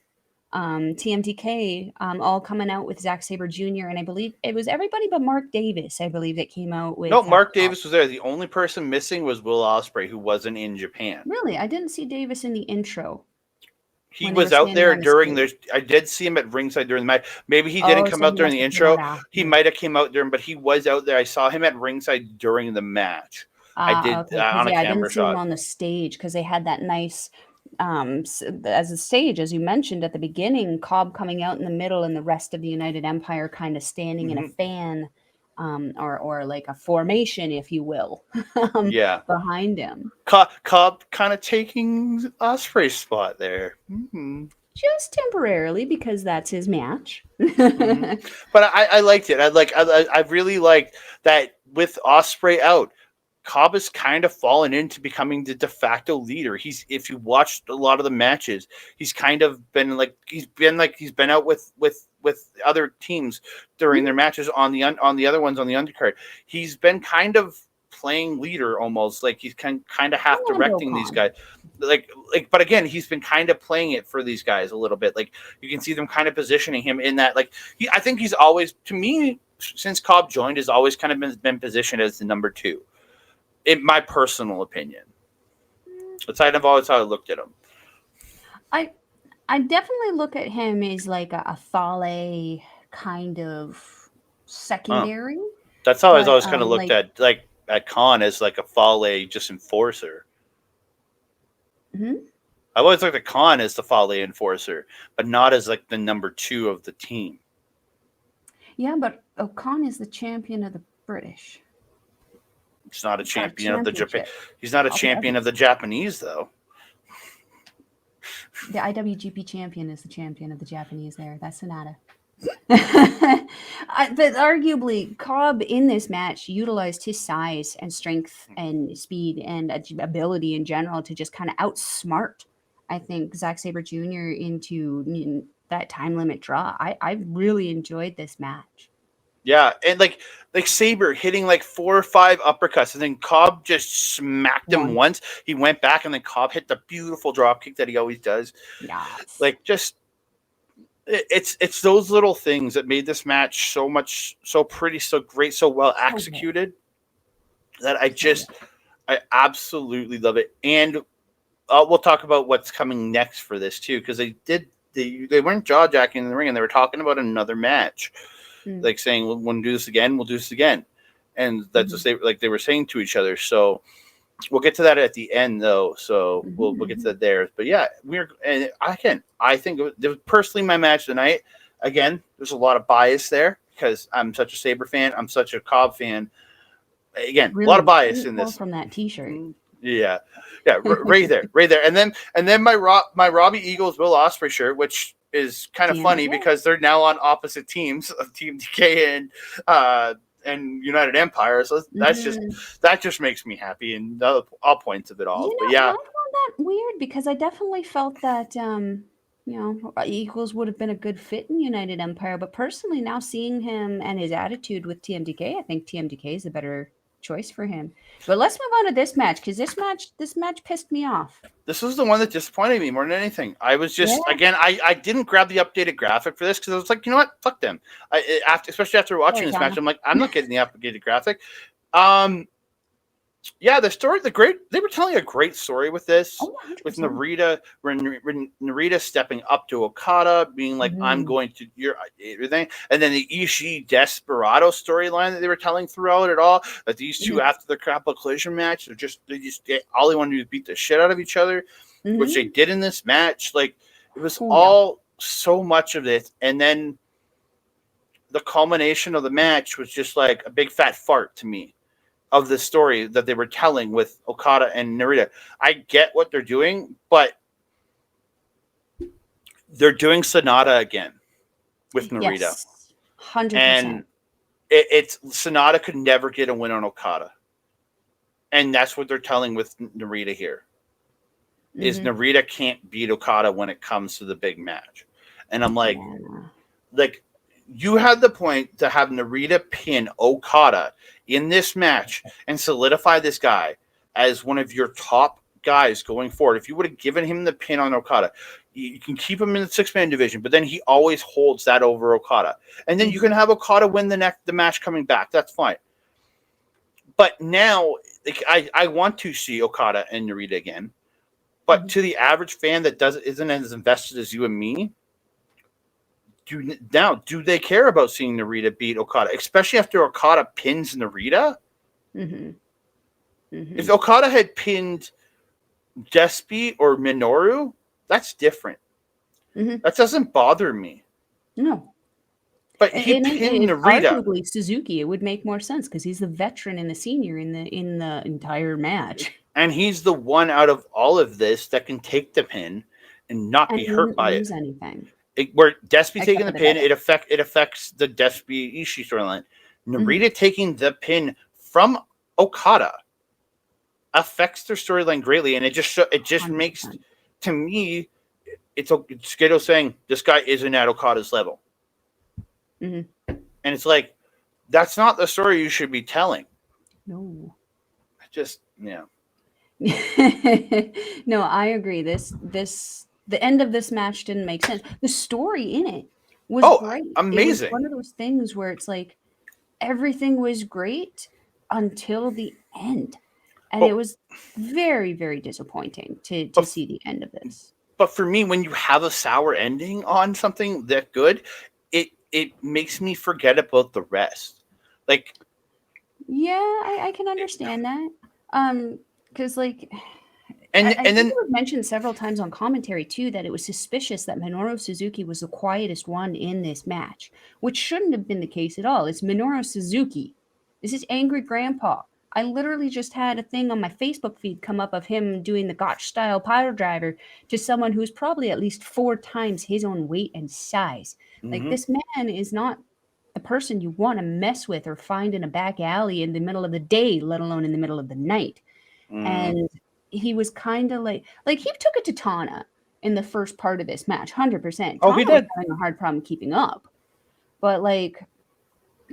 TMDK all coming out with Zack Sabre Jr. And I believe it was everybody but Mark Davis. I believe that came out No, with Mark Cobb. Davis was there. The only person missing was Will Ospreay, who wasn't in Japan. Really, I didn't see Davis in the intro He when they were was out standing there on the during stage. there's I did see him at ringside during the match. Maybe he didn't Oh, come so out he during must the have came out intro. He after. might have came out during, but he was out there. I saw him at ringside during the match. I Ah, did okay. Because on a yeah, I didn't camera see him shot. on the stage because they had that nice, as a stage, as you mentioned at the beginning, Cobb coming out in the middle and the rest of the United Empire kind of standing in a Hmm. fan, or like a formation, if you will, Yeah. behind him. Cobb kind of taking Osprey's spot there. Just temporarily, because that's his match. hmm But I liked it. I really liked that with Osprey out, Cobb has kind of fallen into becoming the de facto leader. If you watched a lot of the matches, he's kind of been like he's been out with other teams during their matches on the other ones on the undercard. He's been kind of playing leader almost, like he's kind of half directing these guys. But again, he's been kind of playing it for these guys a little bit. Like you can see them kind of positioning him in that. Like I think he's always, to me, since Cobb joined, has always kind of been positioned as the number 2. In my personal opinion, that's always how I looked at him. I definitely look at him as like a Fale kind of secondary. That's how I But always kind of looked at Khan as like a Fale just enforcer. Mhm. I've always looked at Khan as the Fale enforcer, but not as like the number 2 of the team. Yeah, but Khan is the champion of the British. He's not a It's not a champion of the Japan. championship. He's not a Of champion of the everything. Japanese, though. The IWGP champion is the champion of the Japanese there. That's Sonata. But arguably, Cobb in this match utilized his size and strength and speed and ability in general to just kind of outsmart, I think, Zack Sabre Jr. into that time limit draw. I really enjoyed this match. Yeah, and like Saber hitting like 4 or 5 uppercuts, and then Cobb just smacked him One. once. He went back, and then Cobb hit the beautiful drop kick that he always does. Yes. Like just it's those little things that made this match so pretty, so great, so well executed that I absolutely love it. And we'll talk about what's coming next for this too, because they weren't jaw jacking in the ring, and they were talking about another match. Like saying, we'll do this again, we'll do this again. And that's what they were saying to each other. So we'll get to that at the end, though. So we'll get to that there. But yeah, I think it was personally my match tonight. Again, there's a lot of bias there because I'm such a Sabre fan. I'm such a Cobb fan. Again, Really, a lot of bias in this. from that T-shirt. Yeah, right there. And then my Robbie Eagles Will Ospreay shirt, which is kind of funny because they're now on opposite teams of TMDK and United Empire. So that just makes me happy, and all points of it all. But yeah, I found that weird because I definitely felt that Eagles would have been a good fit in United Empire. But personally, now seeing him and his attitude with TMDK, I think TMDK is a better choice for him. But let's move on to this match, because this match pissed me off. This was the one that disappointed me more than anything. I was just again, I didn't grab the updated graphic for this because I was like, you know what, fuck them. Especially after watching this match, I'm like, I'm not getting the updated graphic. Yeah, the story, they were telling a great story with this, with Narita, Narita stepping up to Okada, being like, I'm going to your everything. And then the Ishii Desperado storyline that they were telling throughout it all, that these two, after the Grapple Collision match, all they wanted to do is beat the shit out of each other, which they did in this match. Like, it was all so much of it. And then the culmination of the match was just like a big fat fart to me of the story that they were telling with Okada and Narita. I get what they're doing, but they're doing Sonata again with Narita. Yes, 100%. And it's Sonata could never get a win on Okada. And that's what they're telling with Narita here. Is Narita can't beat Okada when it comes to the big match. And I'm like, you had the point to have Narita pin Okada in this match and solidify this guy as one of your top guys going forward. If you would have given him the pin on Okada, you can keep him in the 6-man division, but then he always holds that over Okada. And then you can have Okada win the match coming back. That's fine. But now, I want to see Okada and Narita again. But to the average fan that isn't as invested as you and me, do they care about seeing Narita beat Okada, especially after Okada pins Narita? If Okada had pinned Despy or Minoru, that's different. That doesn't bother me. No. But he And pinned if Narita, arguably Suzuki, it would make more sense because he's the veteran and the senior in the entire match and he's the one out of all of this that can take the pin and not and be hurt didn't by it. lose anything Where Despy except taking for the the pin, belt. it affects the Despy Ishii storyline. Hmm. Narita taking the pin from Okada affects their storyline greatly, and it just makes, 100%. to me, it's Gedo saying this guy isn't at Okada's level, Hmm. and it's like that's not the story you should be telling. No. Just yeah. No, I agree. The end of this match didn't make sense. The story in it was Oh, great. It was amazing. one of those things where it's like everything was great until the end. And it But was very, very disappointing to but see the end of this. but for me, when you have a sour ending on something that good, it makes me forget about the rest. Like, Yeah, I can understand that. Because like I and think then it was mentioned several times on commentary too that it was suspicious that Minoru Suzuki was the quietest one in this match, which shouldn't have been the case at all. It's Minoru Suzuki. This is angry grandpa. I literally just had a thing on my Facebook feed come up of him doing the Gotch style pile driver to someone who's probably at least 4 times his own weight and size. Like mm-hmm, this man is not the person you want to mess with or find in a back alley in the middle of the day, let alone in the middle of the night. mm, And he was kind of like he took it to Tana in the first part of this match, 100%. oh, he Tana was did. having a hard problem keeping up, but like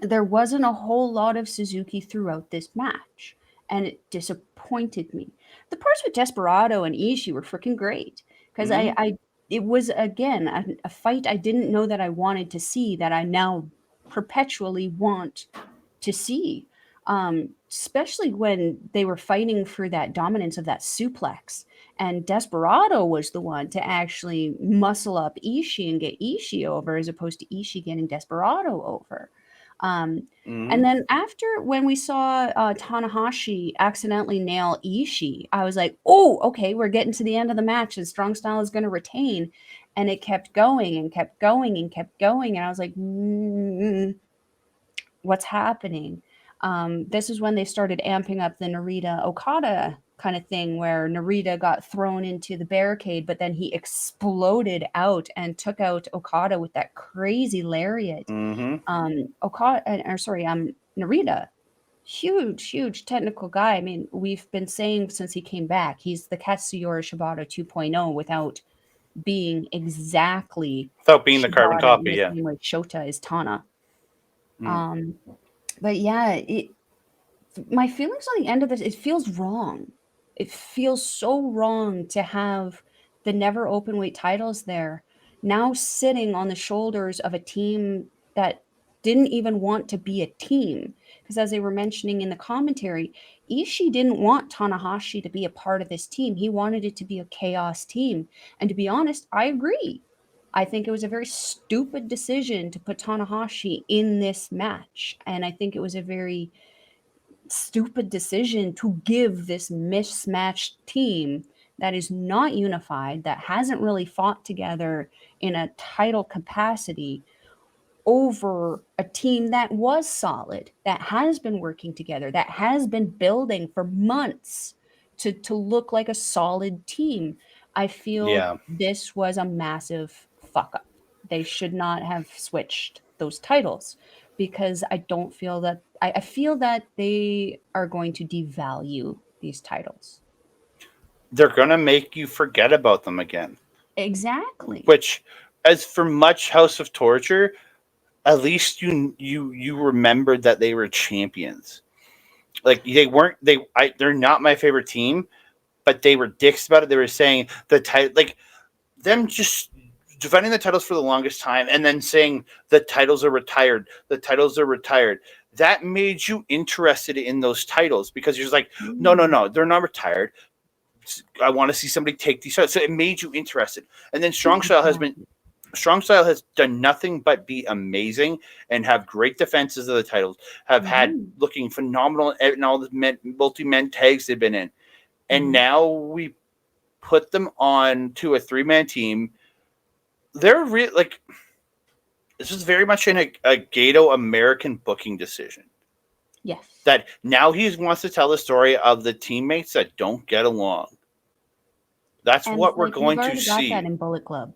there wasn't a whole lot of Suzuki throughout this match, and it disappointed me. The parts with Desperado and Ishii were freaking great because Mm-hmm, I it was again a fight I didn't know that I wanted to see that I now perpetually want to see. Especially when they were fighting for that dominance of that suplex. And Desperado was the one to actually muscle up Ishii and get Ishii over as opposed to Ishii getting Desperado over. Um, mm-hmm. and then after when we saw Tanahashi accidentally nail Ishii, I was like, oh, okay, we're getting to the end of the match and Strong Style is going to retain. And it kept going and kept going and kept going. And I was like, what's happening? This is when they started amping up the Narita Okada kind of thing where Narita got thrown into the barricade, but then he exploded out and took out Okada with that crazy lariat. Mm-hmm. Narita, huge technical guy. I mean, we've been saying since he came back, he's the Katsuyori Shibata 2.0 without being exactly Without being the carbon Shibata in copy, the yeah. same way Shota is Tana. Mm. Um, but yeah, my feelings on the end of this, it feels wrong. It feels so wrong to have the never open weight titles there now sitting on the shoulders of a team that didn't even want to be a team. Because as they were mentioning in the commentary, Ishii didn't want Tanahashi to be a part of this team. He wanted it to be a chaos team. And to be honest, I agree. I think it was a very stupid decision to put Tanahashi in this match. And I think it was a very stupid decision to give this mismatched team that is not unified, that hasn't really fought together in a title capacity over a team that was solid, that has been working together, that has been building for months to look like a solid team. I feel Yeah. this was a massive fuck up. They should not have switched those titles because I don't feel that I feel that they are going to devalue these titles. They're gonna make you forget about them again. Exactly. Which, as for much House of Torture, at least you remembered that they were champions. Like they weren't they're not my favorite team, but they were dicks about it. They were saying the title, like them just defending the titles for the longest time and then saying the titles are retired. The titles are retired. That made you interested in those titles because you're just like, Mm, no, they're not retired. I want to see somebody take these titles. So it made you interested. And then exactly. Strong Style has done nothing but be amazing and have great defenses of the titles. Have had Mhm, looking phenomenal in all the multi-men tags they've been in, and mhm. now we put them on to a 3-man team. They're like This is very much in a Gato American booking decision. Yes. That now he wants to tell the story of the teammates that don't get along. That's And what we're like, going we've to already got see. that in Bullet Club.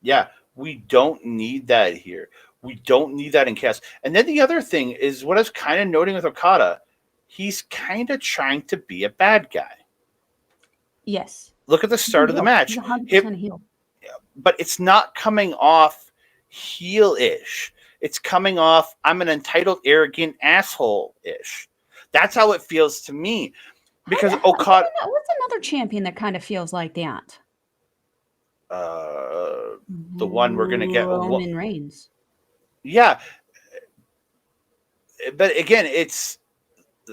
Yeah, we don't need that here. We don't need that in Chaos. And then the other thing is what I was kind of noting with Okada. He's kind of trying to be a bad guy. Yes. Look at the start of the match. He's 100% a heel. But it's not coming off heel-ish. It's coming off, I'm an entitled, arrogant asshole-ish. That's how it feels to me. Because Okada... What's another champion that kind of feels like that? The one we're going to get... Roman Reigns. Yeah. But again, it's...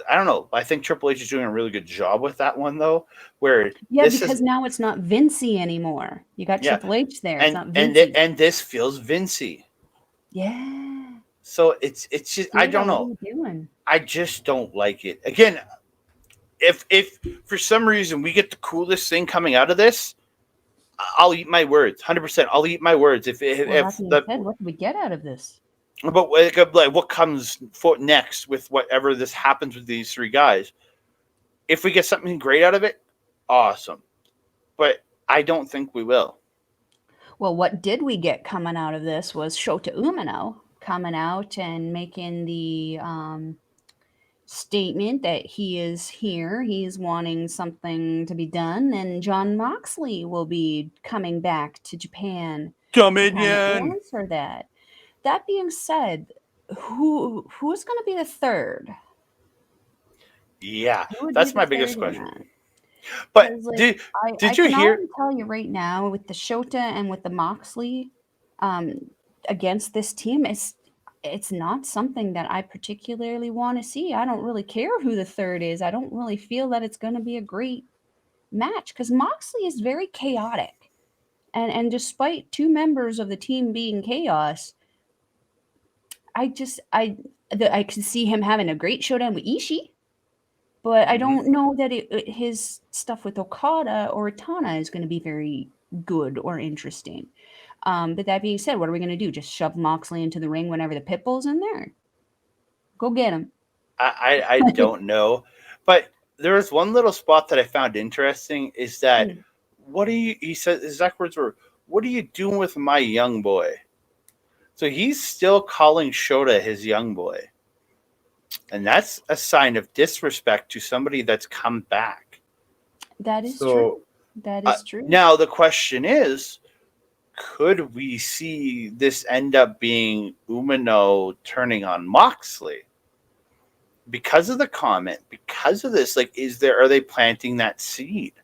I don't know. I think Triple H is doing a really good job with that one, though. Where because now it's not Vincey anymore. You got Triple H there. It's not Vincey. And this feels Vincey. Yeah. So it's just, I don't know. What are you doing? I just don't like it. Again, if for some reason we get the coolest thing coming out of this, I'll eat my words. 100%. I'll eat my words. What do we get out of this? But like what comes next with whatever this happens with these three guys? If we get something great out of it, awesome. But I don't think we will. Well, what did we get coming out of this was Shoota Umino coming out and making the statement that he is here. He's wanting something to be done, and Jon Moxley will be coming back to Japan. Dominion. Answer that. That being said, who's going to be the third? Yeah, that's my biggest question. But did you hear? I can tell you right now, with the Shoota and with the Moxley against this team, it's not something that I particularly want to see. I don't really care who the third is. I don't really feel that it's going to be a great match because Moxley is very chaotic, and despite two members of the team being chaos, I can see him having a great showdown with Ishii. But I don't know that his stuff with Okada or Itana is going to be very good or interesting. But that being said, what are we going to do? Just shove Moxley into the ring whenever the Pitbull's in there? Go get him. I don't know. But there was one little spot that I found interesting is that he said, his exact words were, "What are you doing with my young boy?" So he's still calling Shoota his young boy. And that's a sign of disrespect to somebody that's come back. That is true. That is true. Now, the question is, could we see this end up being Umino turning on Moxley? Because of the comment, because of this, like, are they planting that seed?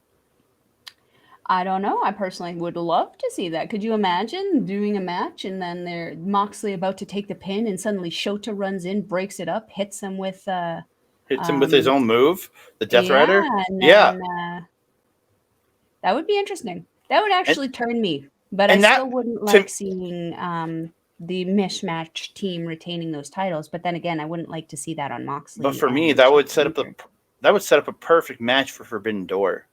I don't know. I personally would love to see that. Could you imagine doing a match and then they're Moxley about to take the pin and suddenly Shoota runs in, breaks it up, hits him with his own move, the Death Rider? That would be interesting. That would actually turn me. But I still wouldn't like seeing the mismatched team retaining those titles. But then again, I wouldn't like to see that on Moxley. But for me, that would set up a perfect match for Forbidden Door.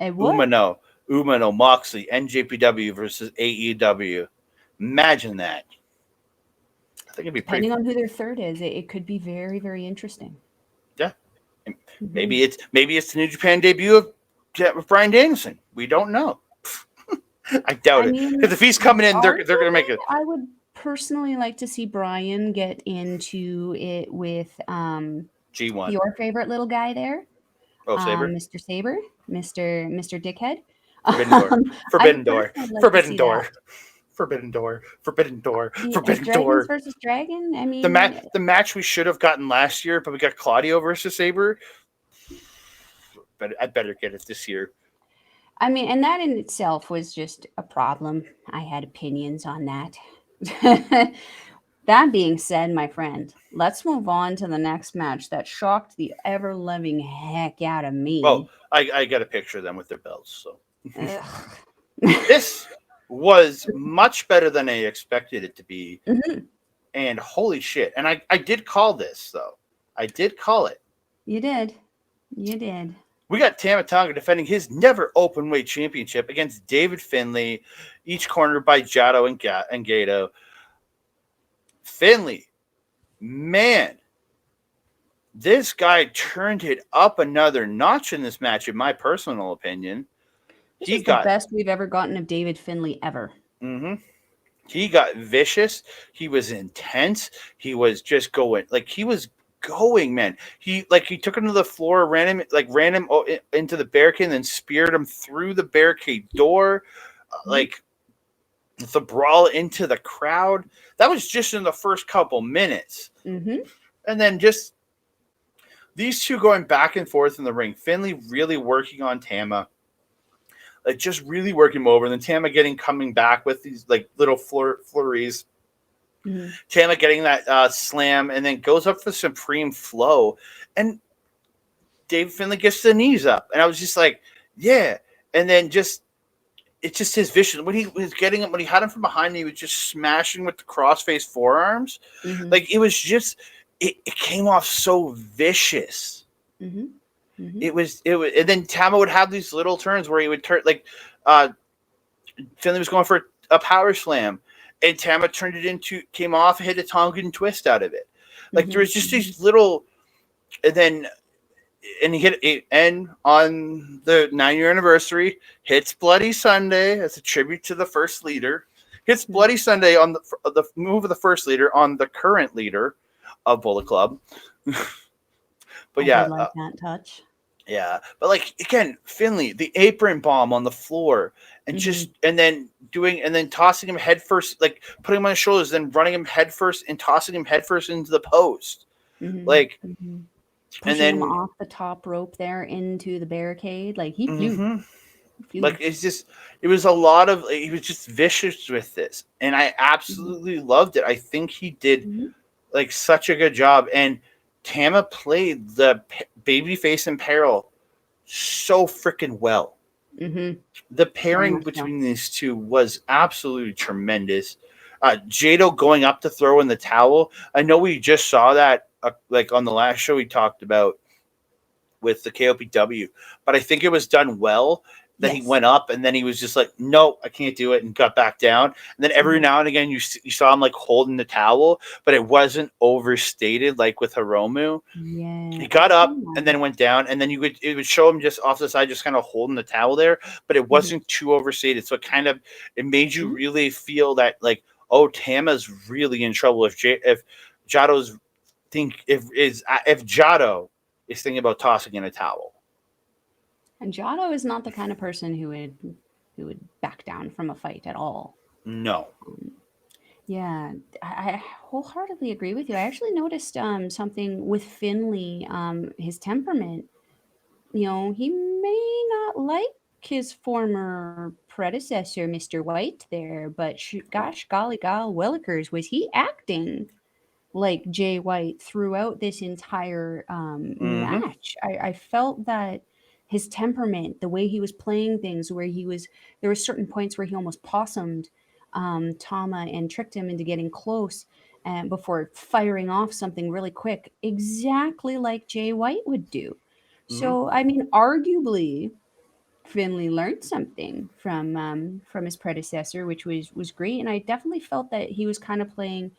Umino, Moxley, NJPW versus AEW. Imagine that. I think it'd be depending on who their third is. It could be very, very interesting. Yeah, maybe it's the New Japan debut of Bryan Danielson. We don't know. I doubt it because if he's coming in, they're going to make it. I would personally like to see Bryan get into it with G1, your favorite little guy there. Oh, Saber, Mr. Saber. Mr. Dickhead. Forbidden Door. Forbidden Door. Forbidden Door. Forbidden Door. Forbidden Door. Versus Dragon. I mean, the match we should have gotten last year, but we got Claudio versus Saber. But I better get it this year. I mean, and that in itself was just a problem. I had opinions on that. That being said, my friend, let's move on to the next match that shocked the ever-loving heck out of me. Well, I got a picture of them with their belts. So this was much better than I expected it to be. Mm-hmm. And holy shit. And I did call this, though. I did call it. You did. You did. We got Tama Tonga defending his never openweight championship against David Finlay, each cornered by Jado and Gato. Finley, man, this guy turned it up another notch in this match, in my personal opinion. This is the best we've ever gotten of David Finley ever. Mm-hmm. He got vicious. He was intense. He was just going, like, he was going, man. He took him to the floor, ran him into the barricade, and then speared him through the barricade door. Like, the brawl into the crowd. That was just in the first couple minutes. Mm-hmm. And then just these two going back and forth in the ring. Finley really working on Tama. Like, just really working him over. And then Tama coming back with these, like, little flurries. Mm-hmm. Tama getting that slam, and then goes up for Supreme Flow. And Dave Finley gets the knees up. And I was just like, yeah. And then it's just his vision. When he was getting him, when he had him from behind, he was just smashing with the crossface forearms. Mm-hmm. Like, it was just, it came off so vicious. Mm-hmm. Mm-hmm. It was, and then Tama would have these little turns where he would turn, like, Finley was going for a power slam, and Tama came off, hit a Tongan twist out of it. Like, there was just these little, and he hit it, and on the 9-year anniversary, hits Bloody Sunday as a tribute to the first leader. Hits Bloody Sunday on the move of the first leader on the current leader of Bullet Club. But I like that touch. Yeah, but, like, again, Finley, the apron bomb on the floor, and and then tossing him headfirst, like, putting him on his shoulders, then running him headfirst and tossing him headfirst into the post, like, pushing and then him off the top rope there into the barricade, like, he flew. Like, it was a lot of, he was just vicious with this, and I absolutely loved it. I think he did like such a good job, and Tama played the babyface in peril so freaking well. The pairing between these two was absolutely tremendous. Jado going up to throw in the towel. I know we just saw that like on the last show we talked about with the KOPW, but I think it was done well. That he went up, and then he was just like, no, I can't do it, and got back down. And then every now and again, you saw him, like, holding the towel, but it wasn't overstated like with Hiromu. Yeah. He got up and then went down, and then it would show him just off the side, just kind of holding the towel there, but it wasn't too overstated. So it made you really feel that, like, oh, Tama's really in trouble if Jado's if Jado is thinking about tossing in a towel. And Jado is not the kind of person who would back down from a fight at all. No. Yeah, I wholeheartedly agree with you. I actually noticed something with Finley, his temperament. You know, he may not like his former predecessor, Mr. White, there, but gosh, golly, willikers, was he acting like Jay White throughout this entire match? I felt that his temperament, the way he was playing things, there were certain points where he almost possummed Tama and tricked him into getting close and before firing off something really quick, exactly like Jay White would do. So, I mean, arguably, Finley learned something from his predecessor, which was great. And I definitely felt that he was kind of playing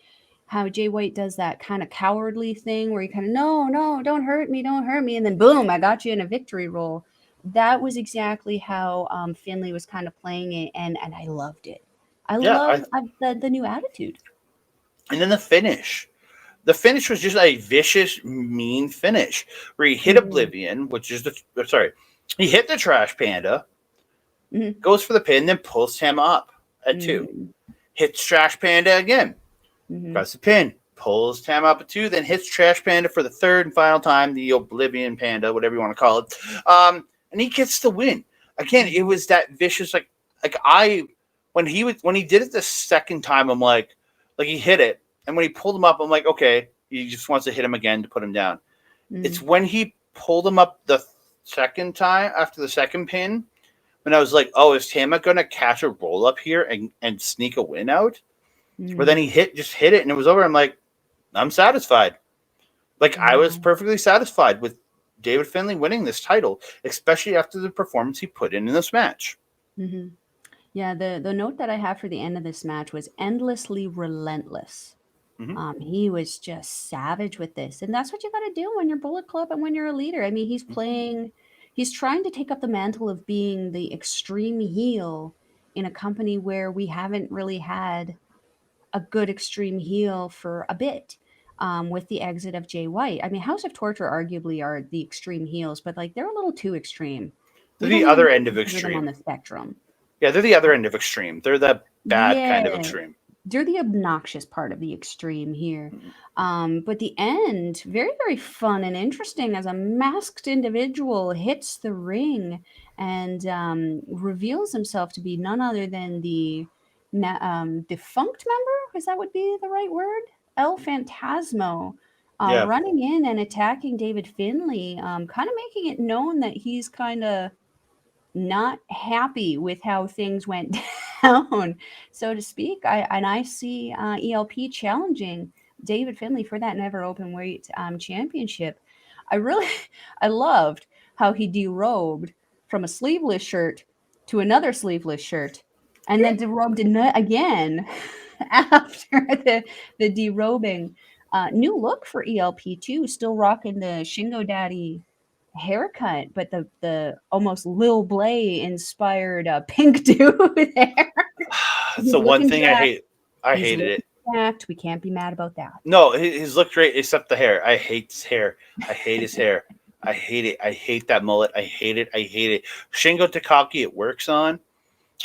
how Jay White does that kind of cowardly thing where he kind of, no, don't hurt me. And then boom, I got you in a victory roll. That was exactly how Finley was kind of playing it. And I loved it. I love the new attitude. And then the finish. The finish was just a vicious, mean finish where he hit Oblivion, which is he hit the Trash Panda, goes for the pin, then pulls him up at 2. Hits Trash Panda again. Got the pin, pulls Tam up at 2, then hits Trash Panda for the third and final time, the Oblivion Panda, whatever you want to call it. And he gets the win. Again, it was that vicious, when he did it the second time, I'm like he hit it, and when he pulled him up, I'm like, okay, he just wants to hit him again to put him down. It's when he pulled him up the second time after the second pin, when I was like, oh, is Tama gonna catch a roll up here and sneak a win out? But then he just hit it and it was over. I'm like, I'm satisfied. Like, I was perfectly satisfied with David Finley winning this title, especially after the performance he put in this match. Yeah, the note that I have for the end of this match was endlessly relentless. Mm-hmm. He was just savage with this, and that's what you got to do when you're Bullet Club and when you're a leader. I mean, he's trying to take up the mantle of being the extreme heel in a company where we haven't really had a good extreme heel for a bit. With the exit of Jay White, I mean, House of Torture arguably are the extreme heels, but like they're a little too extreme. They're We don't the even other really end of consider them on extreme. the spectrum. Yeah, they're the other end of extreme. They're the bad kind of Yeah, extreme. they're the obnoxious part of the extreme here. Mhm. But the end, very, very fun and interesting as a masked individual hits the ring and reveals himself to be none other than the defunct member. Is that would be the right word? El Phantasmo. Yeah. Running in and attacking David Finlay, kind of making it known that he's kind of not happy with how things went down, so to speak. I see ELP challenging David Finlay for that never open weight championship. I really, I loved how he derobed from a sleeveless shirt to another sleeveless shirt, and then derobed again after the derobing. New look for ELP too, still rocking the Shingo Daddy haircut, but the almost Lil Blay inspired pink dude there. That's He's the one looking thing I jacked. hate. I He's hated looking it. jacked. We can't be mad about that. No, his look great except the hair. I hate his hair. I hate his hair. I hate it. I hate that mullet. I hate it. I hate it. Shingo Takagi it works on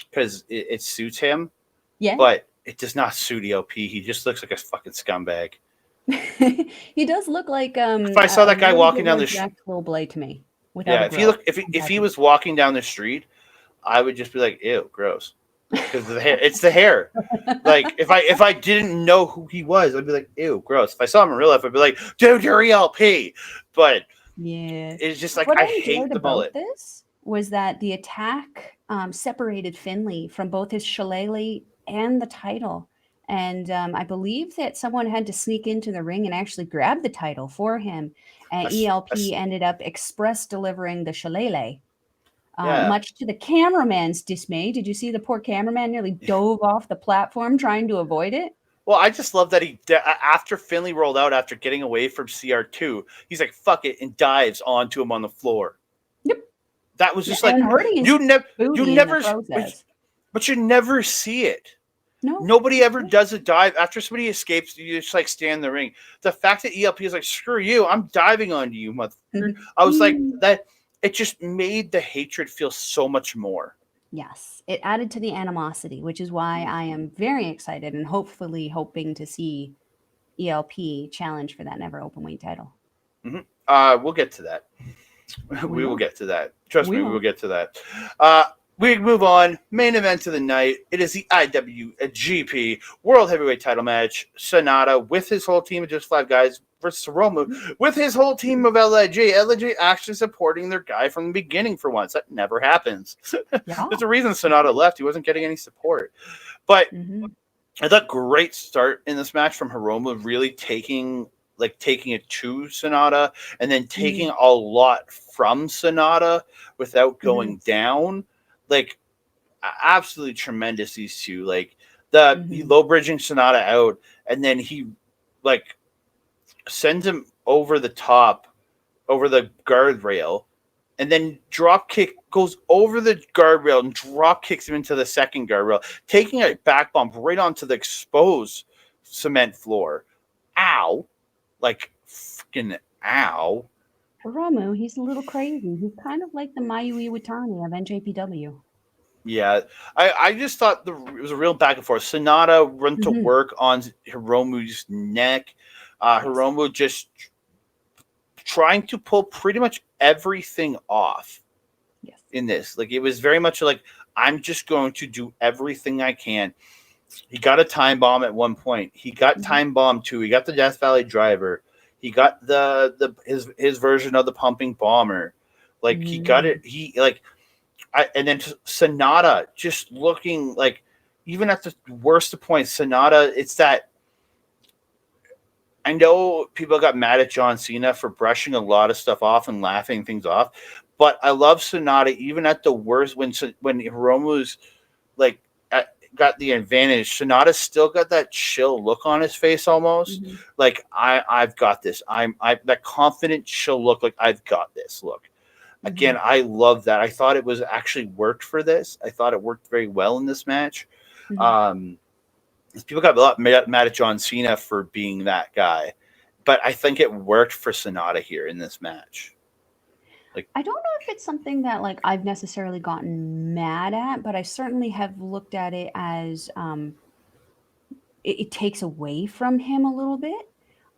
because it suits him, Yeah. but it does not suit ELP. He just looks like a fucking scumbag. He does look like If I saw a that guy little walking bit down more the jacked Lil Blay to me, without yeah, a if he grill. look if he was walking down the street, I would just be like, ew, gross. Because the hair, it's the hair. Like if I didn't know who he was, I'd be like, ew, gross. If I saw him in real life, I'd be like, dude, you're ELP. But Yeah. it's just like What I I hate enjoyed the about mullet. this was that the attack separated Finley from both his shillelagh and the title. And I believe that someone had to sneak into the ring and actually grab the title for him. And I s- I ELP s- ended up express delivering the shillelagh. yeah. Much to the cameraman's dismay. Did you see the poor cameraman nearly dove off the platform trying to avoid it? Well, I just love that after Finley rolled out after getting away from CR2, he's like, fuck it, and dives onto him on the floor. Yep. That was just like, And hurting his you booty in the never, process. but you never see it. No. Nobody ever does a dive after somebody escapes. You just like stand in the ring. The fact that ELP is like, screw you, I'm diving onto you, motherfucker. I was like that. It just made the hatred feel so much more. Yes, it added to the animosity, which is why I am very excited and hopefully hoping to see ELP challenge for that never open weight title. We'll get to that. We We will will. get to that. Trust We me, we will will. get to that. We move on. Main event of the night. It is the IWGP World Heavyweight Title match. Sonata with his whole team of just 5 guys versus Hiromu with his whole team of LIJ. LIJ actually supporting their guy from the beginning for once. That never happens. Yeah. There's a reason Sonata left. He wasn't getting any support. But Mm-hmm. I thought great start in this match from Hiromu, really taking it to Sonata and then taking a lot from Sonata without Mm-hmm. going down. Like absolutely tremendous these two. Like he Mm-hmm. low bridging Sonata out and then he like sends him over the top over the guardrail and then drop kick goes over the guardrail and drop kicks him into the second guardrail, taking a back bump right onto the exposed cement floor. Ow. Like fucking ow. Hiromu, he's a little crazy. He's kind of like the Mayu Iwatani of NJPW. Yeah, I just thought it was a real back and forth. Sonata went to Mm-hmm. work on Hiromu's neck. Yes. Hiromu just trying to pull pretty much everything off Yes. in this. Like it was very much like I'm just going to do everything I can. He got a time bomb at one point. He got time bomb too. He got the Death Valley driver. He got his version of the pumping bomber. Like he got it. He like and then Sonata just looking like even at the worst of points, Sonata, it's that I know people got mad at John Cena for brushing a lot of stuff off and laughing things off, but I love Sonata even at the worst when Hiromu's like got the advantage, Sonata's still got that chill look on his face almost. Mm-hmm. Like I've got this. I that confident chill look, like I've got this look. Mm-hmm. Again, I love that. I thought it was actually worked for this. I thought it worked very well in this match. Mm-hmm. People got a lot mad at John Cena for being that guy, but I think it worked for Sonata here in this match. Like, I don't know if it's something that like I've necessarily gotten mad at, but I certainly have looked at it as it takes away from him a little bit.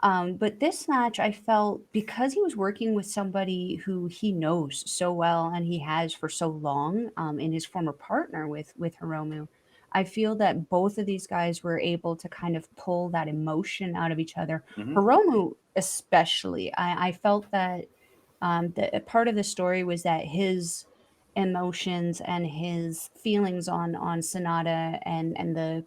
But this match, I felt because he was working with somebody who he knows so well and he has for so long in his former partner with Hiromu, I feel that both of these guys were able to kind of pull that emotion out of each other. mm-hmm. Hiromu, especially, I felt that a part of the story was that his emotions and his feelings on Sonata and the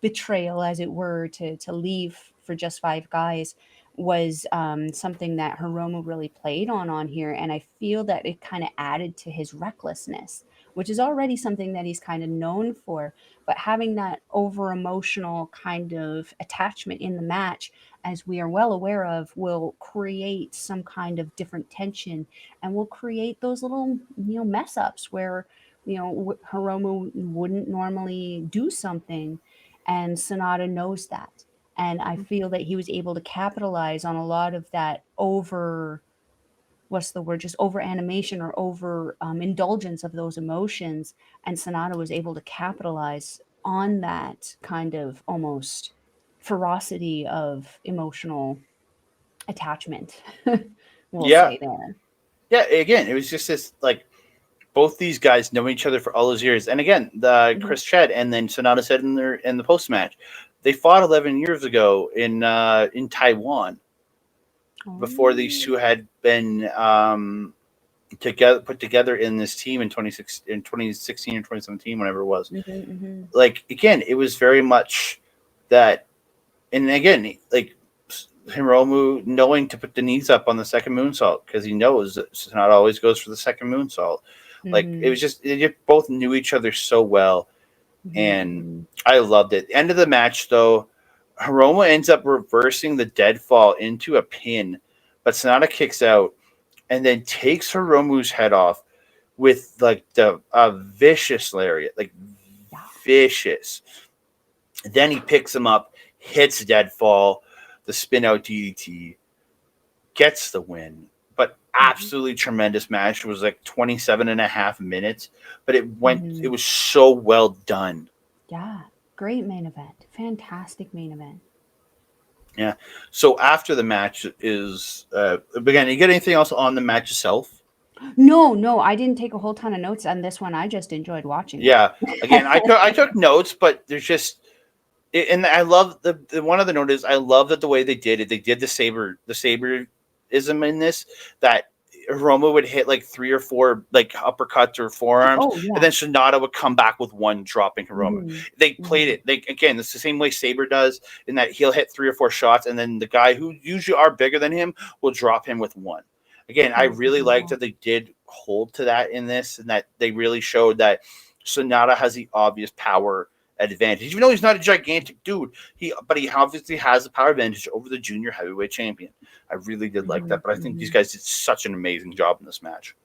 betrayal, as it were, to leave for just five guys was something that Hiromu really played on here, and I feel that it kind of added to his recklessness, which is already something that he's kind of known for. But having that over emotional kind of attachment in the match, as we are well aware of, will create some kind of different tension and will create those little mess ups where Hiromu wouldn't normally do something, and Sonata knows that. And I feel that he was able to capitalize on a lot of that over, what's the word, just over animation or over indulgence of those emotions. And Sonata was able to capitalize on that kind of almost ferocity of emotional attachment, we'll Yeah, say there. yeah. Again, it was just this like both these guys know each other for all those years, and again, the Mhm. Chris Chad and then Sonata said in the post match, they fought 11 years ago in Taiwan before these Oh. two had been together put together in this team in 2016 or 2017, whenever it was. Mhm, mhm. Like again, it was very much that, and again, like Hiromu knowing to put the knees up on the second moonsault because he knows that Sonata always goes for the second moonsault. Like it Mhm, was just they both knew each other so well, mhm, and mhm. I loved it. End of the match though, Hiromu ends up reversing the deadfall into a pin, but Sonata kicks out and then takes Hiromu's head off with like the vicious lariat, like Yeah. vicious. Then he picks him up, hits deadfall, the spin out DDT, gets the win. But Mhm, absolutely tremendous match. It was like 27 and a half minutes, but it mhm. was so well done. Yeah. Great main event. Fantastic main event. Yeah. So after the match is again, you get anything else on the match itself? No, no, I didn't take a whole ton of notes on this one. I just enjoyed watching Yeah. Again, it. I took notes, but there's just and I love the one other note is I love that the way they did it. They did the saberism in this that Roma would hit like three or four like uppercuts or forearms, Oh, and yeah. then Sonata would come back with one dropping Roma. Mhm, They played mhm, it. They again, it's the same way Saber does in that he'll hit three or four shots, and then the guy who usually are bigger than him will drop him with one. Again, I mhm, really mhm, liked yeah. that they did hold to that in this, and that they really showed that Sonata has the obvious power advantage. Even though he's not a gigantic dude, but he obviously has the power advantage over the junior heavyweight champion. I really did like Mhm, that, but I think these mhm. guys did such an amazing job in this match.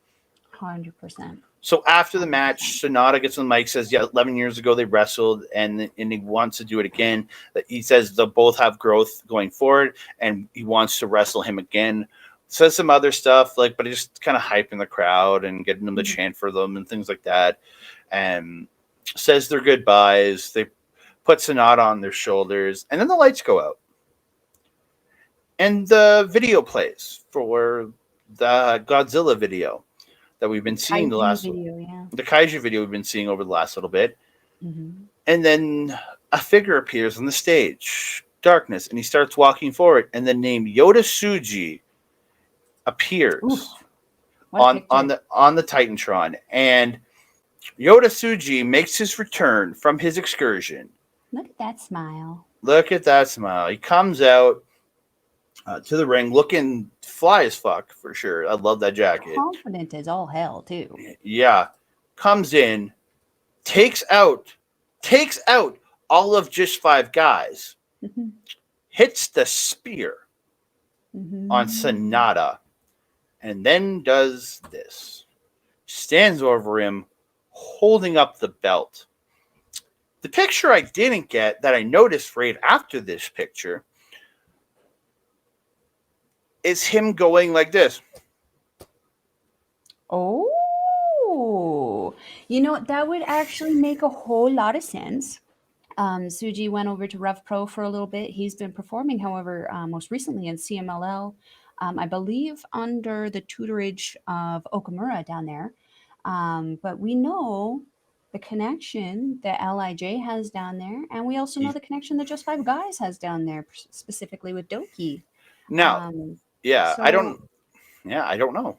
100%. So after the match, 100%. Sonata gets on the mic, says, "Yeah, 11 years ago they wrestled, and he wants to do it again." He says they'll both have growth going forward, and he wants to wrestle him again. Says some other stuff like, but just kind of hyping the crowd and getting them to Mhm, chant for them and things like that. And says their goodbyes. They put Sonata on their shoulders, and then the lights go out, and the video plays for the Godzilla video that we've been seeing kaiju video, yeah. the kaiju video we've been seeing over the last little bit, Mhm. and then a figure appears on the stage, darkness, and he starts walking forward, and the name Yoda Suji appears Oof, what a picture. on the Titantron, and Yoda Suji makes his return from his excursion. Look at that smile. Look at that smile. He comes out to the ring looking fly as fuck for sure. I love that jacket. Confident as all hell, too. Yeah. Comes in, takes out takes out all of just 5 guys, hits the spear on Sanada, and then does this. Stands over him, holding up the belt. The picture I didn't get that I noticed right after this picture is him going like this. Oh, that would actually make a whole lot of sense. Suji went over to Rev Pro for a little bit. He's been performing, however, most recently in CMLL, I believe under the tutorage of Okamura down there. But we know the connection that LIJ has down there, and we also know the connection that Just Five Guys has down there, specifically with Douki. Now, I don't know.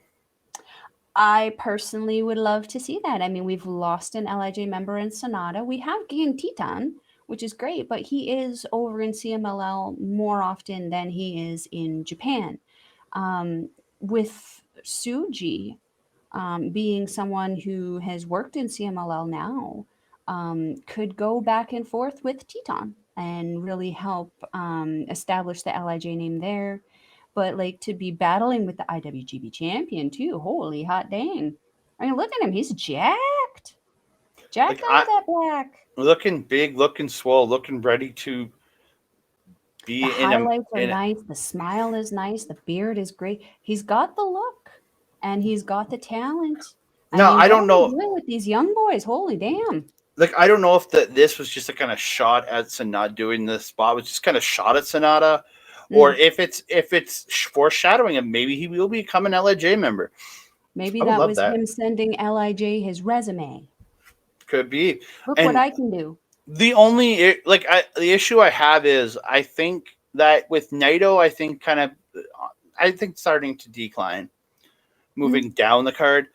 I personally would love to see that. I mean, we've lost an LIJ member in Sonata. We have gained Titan, which is great, but he is over in CMLL more often than he is in Japan. With Suji being someone who has worked in CMLL now, could go back and forth with Titan and really help establish the LIJ name there. But like to be battling with the IWGP champion too, holy hot dang! I mean, look at him; he's jacked out of that black. Looking big, looking swole, looking ready to be the highlights are nice. The smile is nice. The beard is great. He's got the look, and he's got the talent. I don't know with these young boys. Holy damn! Like, I don't know if this was just a kind of shot at Sonata doing this spot, was just kind of shot at Sonata, or if it's foreshadowing him, maybe he will become an LIJ member. Maybe that was him sending LIJ his resume. Could be. Look what I can do. The only the issue I have is I think that with Naito, I think starting to decline, moving down the card.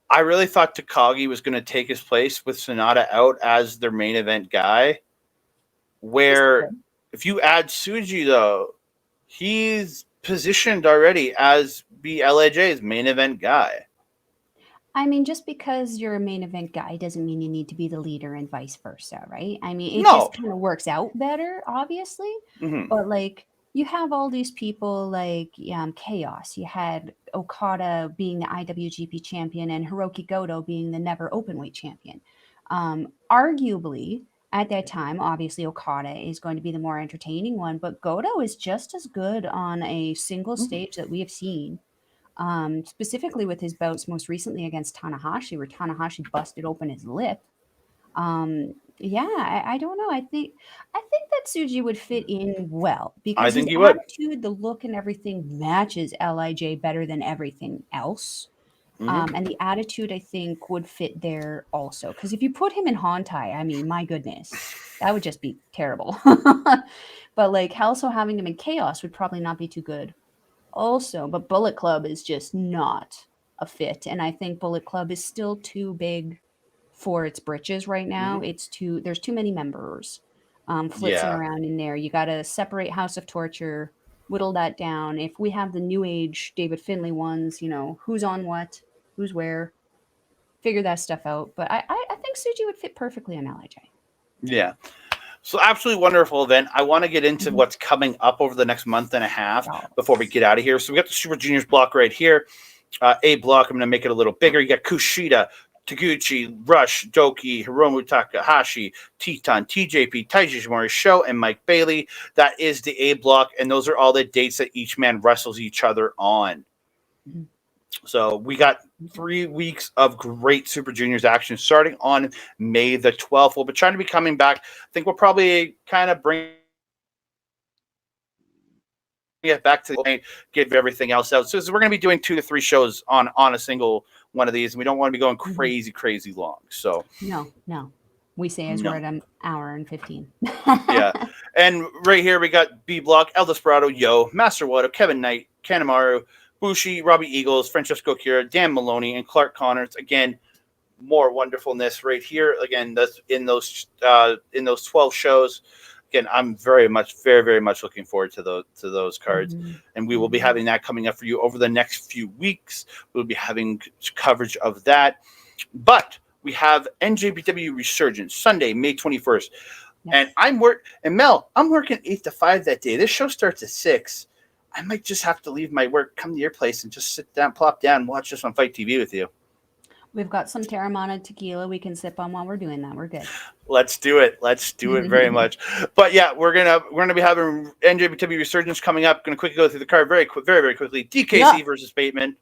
I really thought Takagi was going to take his place with Sonata out as their main event guy. Where if you add Suji though, he's positioned already as be LIJ's main event guy. I mean, just because you're a main event guy doesn't mean you need to be the leader and vice versa, right? I mean, it just kind of works out better, obviously. But like, you have all these people like Chaos. You had Okada being the IWGP champion and Hirooki Goto being the never openweight champion. Arguably, at that time, obviously Okada is going to be the more entertaining one, but Goto is just as good on a single stage that we have seen. Specifically with his bouts most recently against Takahashi, where Takahashi busted open his lip. I don't know. I think that Suji would fit in well because his attitude, the look, and everything matches LIJ better than everything else. And the attitude, I think, would fit there also. Because if you put him in Hontai, I mean, my goodness, that would just be terrible. But like, also having him in Chaos would probably not be too good. Also, but Bullet Club is just not a fit, and I think Bullet Club is still too big for its britches right now. There's too many members flitzing around in there. You got to separate House of Torture, whittle that down. If we have the new age David Finlay ones, who's on what, who's where, figure that stuff out. But I think Suji would fit perfectly on LIJ. Yeah. So absolutely wonderful event. I want to get into what's coming up over the next month and a half before we get out of here. So we got the Super Juniors block right here. A block, I'm going to make it a little bigger. You got Kushida, Taguchi, Rush, Douki, Hiromu Takahashi, Titan, TJP, Taiji Shimori, Sho, and Mike Bailey. That is the A block, and those are all the dates that each man wrestles each other on. So we got 3 weeks of great Super Juniors action starting on May the 12th. We'll be trying to be coming back. I think we'll probably kind of bring it back to the point, give everything else out. So we're going to be doing 2 to 3 shows on a single one of these, and we don't want to be going crazy long. So no. We say as we're at an hour and 15. Yeah. And right here we got B block, El Desperado, Yo, Master Wato, Kevin Knight, Kanemaru, Bushi, Robbie Eagles, Francesco Akira, Dan Maloney, and Clark Connors. Again, more wonderfulness right here. Again, that's in those 12 shows. Again, I'm very much looking forward to those cards, and we will be having that coming up for you over the next few weeks. We'll be having coverage of that, but we have NJPW Resurgence Sunday, May 21st. Yes. And Mel, I'm working 8 to 5 that day. This show starts at 6. I might just have to leave my work, come to your place, and just sit down, plop down, and watch this on Fight TV with you. We've got some Terramana tequila we can sip on while we're doing that. We're good. Let's do it. Let's do it very much. But yeah, we're gonna be having NJPW Resurgence coming up. Gonna quickly go through the card very quickly. DKC versus Bateman.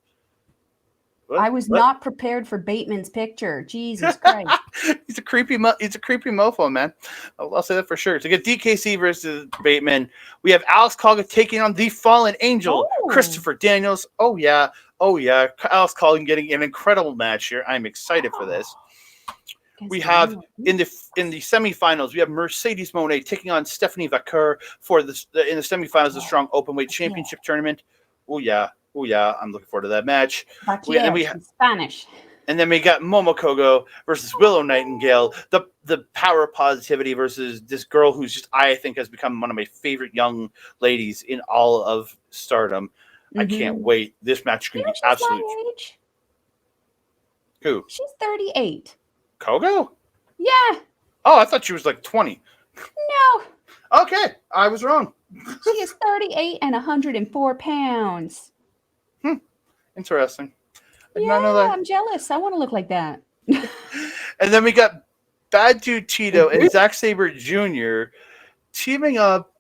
What? I was not prepared for Bateman's picture. Jesus Christ. He's a creepy mofo, man. I'll say that for sure. To get DKC versus Bateman, we have Alex Colgan taking on the Fallen Angel, Christopher Daniels. Oh yeah. Alex Colgan getting an incredible match here. I'm excited for this. We have in the semifinals, we have Mercedes Moné taking on Stephanie Vaquer for in the semifinals of the Strong Openweight Championship tournament. Oh yeah, I'm looking forward to that match. Spanish. And then we got Momokogo versus Willow Nightingale. The power positivity versus this girl who's just, I think, has become one of my favorite young ladies in all of Stardom. I can't wait. This match can be absolute. Age? Who? She's 38. Kogo? Yeah. Oh, I thought she was like 20. No. Okay, I was wrong. She is 38 and 104 pounds. Interesting. I did not know that. I'm jealous. I want to look like that. And then we got Bad Dude Tito and Zack Sabre Jr. teaming up.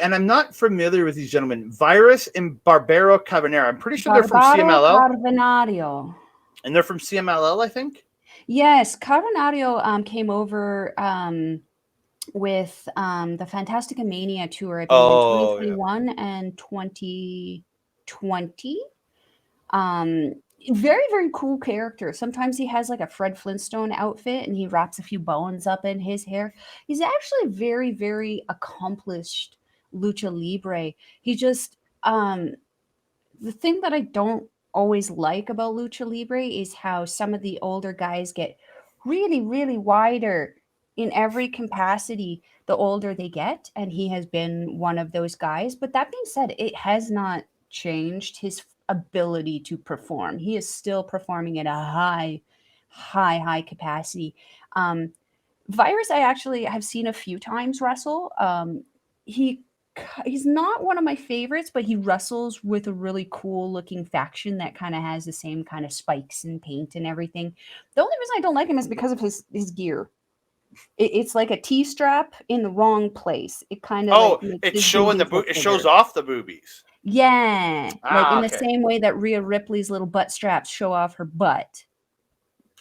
And I'm not familiar with these gentlemen. Virus and Barbaro Cabanera. I'm pretty sure they're from CMLL. Carbonario. And they're from CMLL, I think? Yes. Carbonario came over with the Fantastica Mania tour, I believe, in 2021 and 2020. Very, very cool character. Sometimes he has like a Fred Flintstone outfit and he wraps a few bones up in his hair. He's actually very, very accomplished lucha libre. He just the thing that I don't always like about lucha libre is how some of the older guys get really, really wider in every capacity the older they get, and he has been one of those guys. But that being said, it has not changed his ability to perform. He is still performing at a high capacity. Virus, I actually have seen a few times wrestle. He's not one of my favorites, but he wrestles with a really cool looking faction that kind of has the same kind of spikes and paint and everything. The only reason I don't like him is because of his gear. It's like a T-strap in the wrong place. It kind of it's showing it shows off the boobies. Yeah, in the same way that Rhea Ripley's little butt straps show off her butt.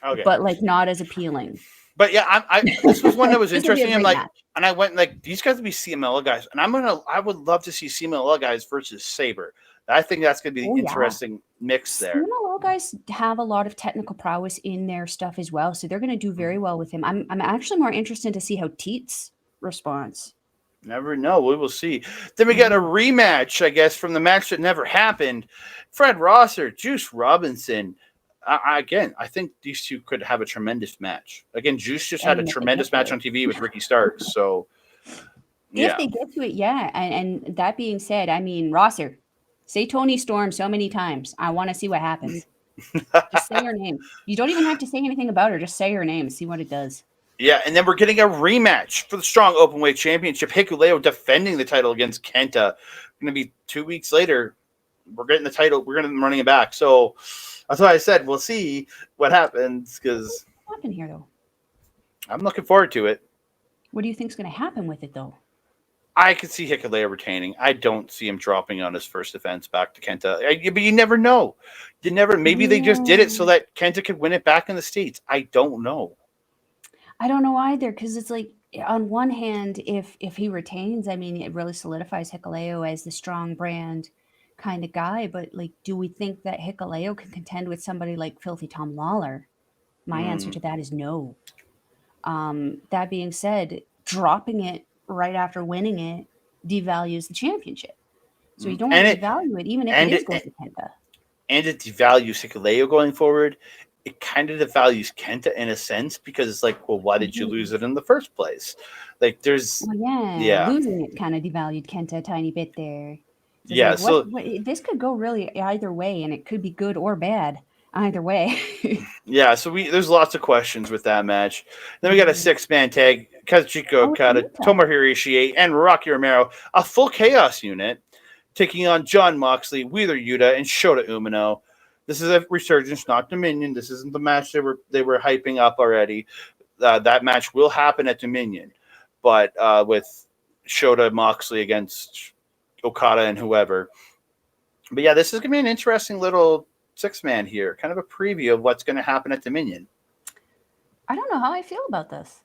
Okay, but like not as appealing. But yeah, this was one that was interesting. And and I went like, these guys would be CMLL guys, and I would love to see CMLL guys versus Sabre. I think that's going to be the interesting mix there. CMLL guys have a lot of technical prowess in their stuff as well, so they're going to do very well with him. I'm actually more interested to see how Teets responds. Never know. We will see. Then we got a rematch, I guess, from the match that never happened. Fred Rosser, Juice Robinson. Again, I think these two could have a tremendous match. Again, Juice just had a tremendous match on TV with Ricky Starks. So, if they get to it, And that being said, I mean, Rosser, say Tony Storm so many times. I want to see what happens. Just say her name. You don't even have to say anything about her. Just say her name and see what it does. Yeah, and then we're getting a rematch for the Strong Openweight Championship. Hikuleo defending the title against Kenta. Going to be 2 weeks later. We're getting the title. We're going to be running it back. So that's why I said we'll see what happens. Because what happened here, though? I'm looking forward to it. What do you think is going to happen with it, though? I could see Hikuleo retaining. I don't see him dropping on his first defense back to Kenta. But you never know. Maybe they just did it so that Kenta could win it back in the States. I don't know. I don't know either, because it's like, on one hand, if he retains, I mean, it really solidifies Hikuleo as the strong brand kind of guy. But like, do we think that Hikuleo can contend with somebody like Filthy Tom Lawler? My answer to that is no. That being said, dropping it right after winning it devalues the championship. So you don't want to devalue it, even if it is going to Kenta. And it devalues Hikuleo going forward. It kind of devalues Kenta in a sense, because it's like, well, why did you lose it in the first place? Like, there's... Well, losing it kind of devalued Kenta a tiny bit there. So this could go really either way, and it could be good or bad. Either way. Yeah, so there's lots of questions with that match. Then we got a Mhm. 6-man tag: Kazuchika Oh, Okada, Shoota. Tomohiro Ishii, and Rocky Romero, a full Chaos unit, taking on John Moxley, Wheeler Yuta, and Shota Umino. This is a resurgence, not Dominion. This isn't the match they were hyping up already. That match will happen at Dominion, but with Shota Moxley against Okada and whoever. But yeah, this is gonna be an interesting little 6-man here, kind of a preview of what's going to happen at Dominion. I don't know how I feel about this.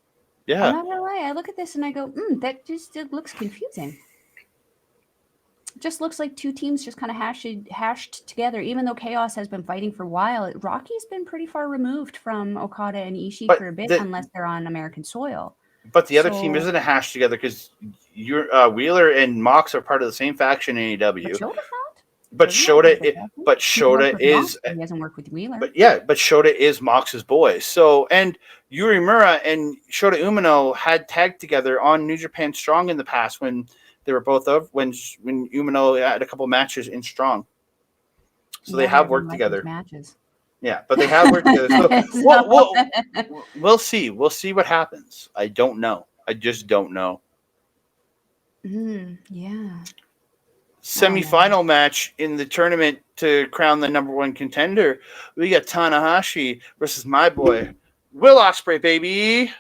I'm Yeah, not gonna lie. I look at this and I go, that just it looks confusing. It just looks like two teams just kind of hashed together. Even though Chaos has been fighting for a while, Rocky's been pretty far removed from Okada and Ishii but for a bit, the unless they're on American soil. the other team So, isn't a hash together because your Wheeler and Mox are part of the same faction in but AEW. Shota's not. But Shota's not part of the faction. He worked Shota with is Mox, but he hasn't worked with Wheeler. but Shota is Mox's boy. So and Yurimura and Shota Umino had tagged together on New Japan Strong in the past when they were both of when Umino had a couple matches in Strong. So they Yeah, but I have didn't worked like those together. matches. Yeah, but they have worked together. So So, we'll see. We'll see what happens. I don't know. I just don't know. yeah. Oh man. Semi-final match in the tournament to crown the number one contender. We got Tanahashi versus my boy Will Ospreay, baby.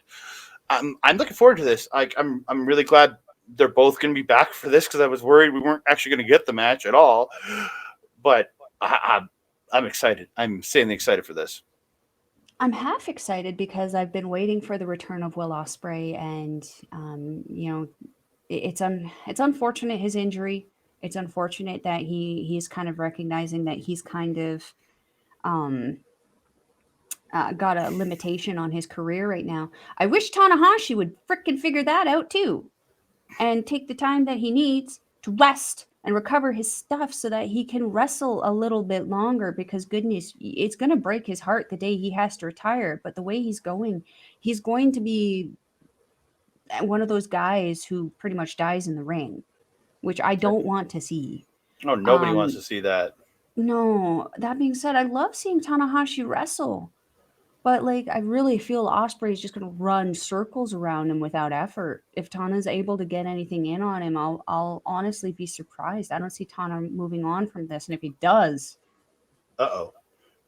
I'm looking forward to this. I'm really glad they're both going to be back for this because I was worried we weren't actually going to get the match at all. But I'm excited. I'm insanely excited for this. I'm half excited because I've been waiting for the return of Will Ospreay, and it's unfortunate his injury. It's unfortunate that he's kind of recognizing that he's kind of um, got a limitation on his career right now. I wish Tanahashi would frickin' figure that out too, and take the time that he needs to rest and recover his stuff so that he can wrestle a little bit longer, because goodness, it's going to break his heart the day he has to retire. But the way he's going to be one of those guys who pretty much dies in the ring, which I don't want to see. Oh, nobody wants um to see that. no, that being said, I love seeing Tanahashi wrestle. But like, I really feel Osprey is just going to run circles around him without effort. If Tana's able to get anything in on him, I'll honestly be surprised. I don't see Tana moving on from this, and if he does, Uh-oh.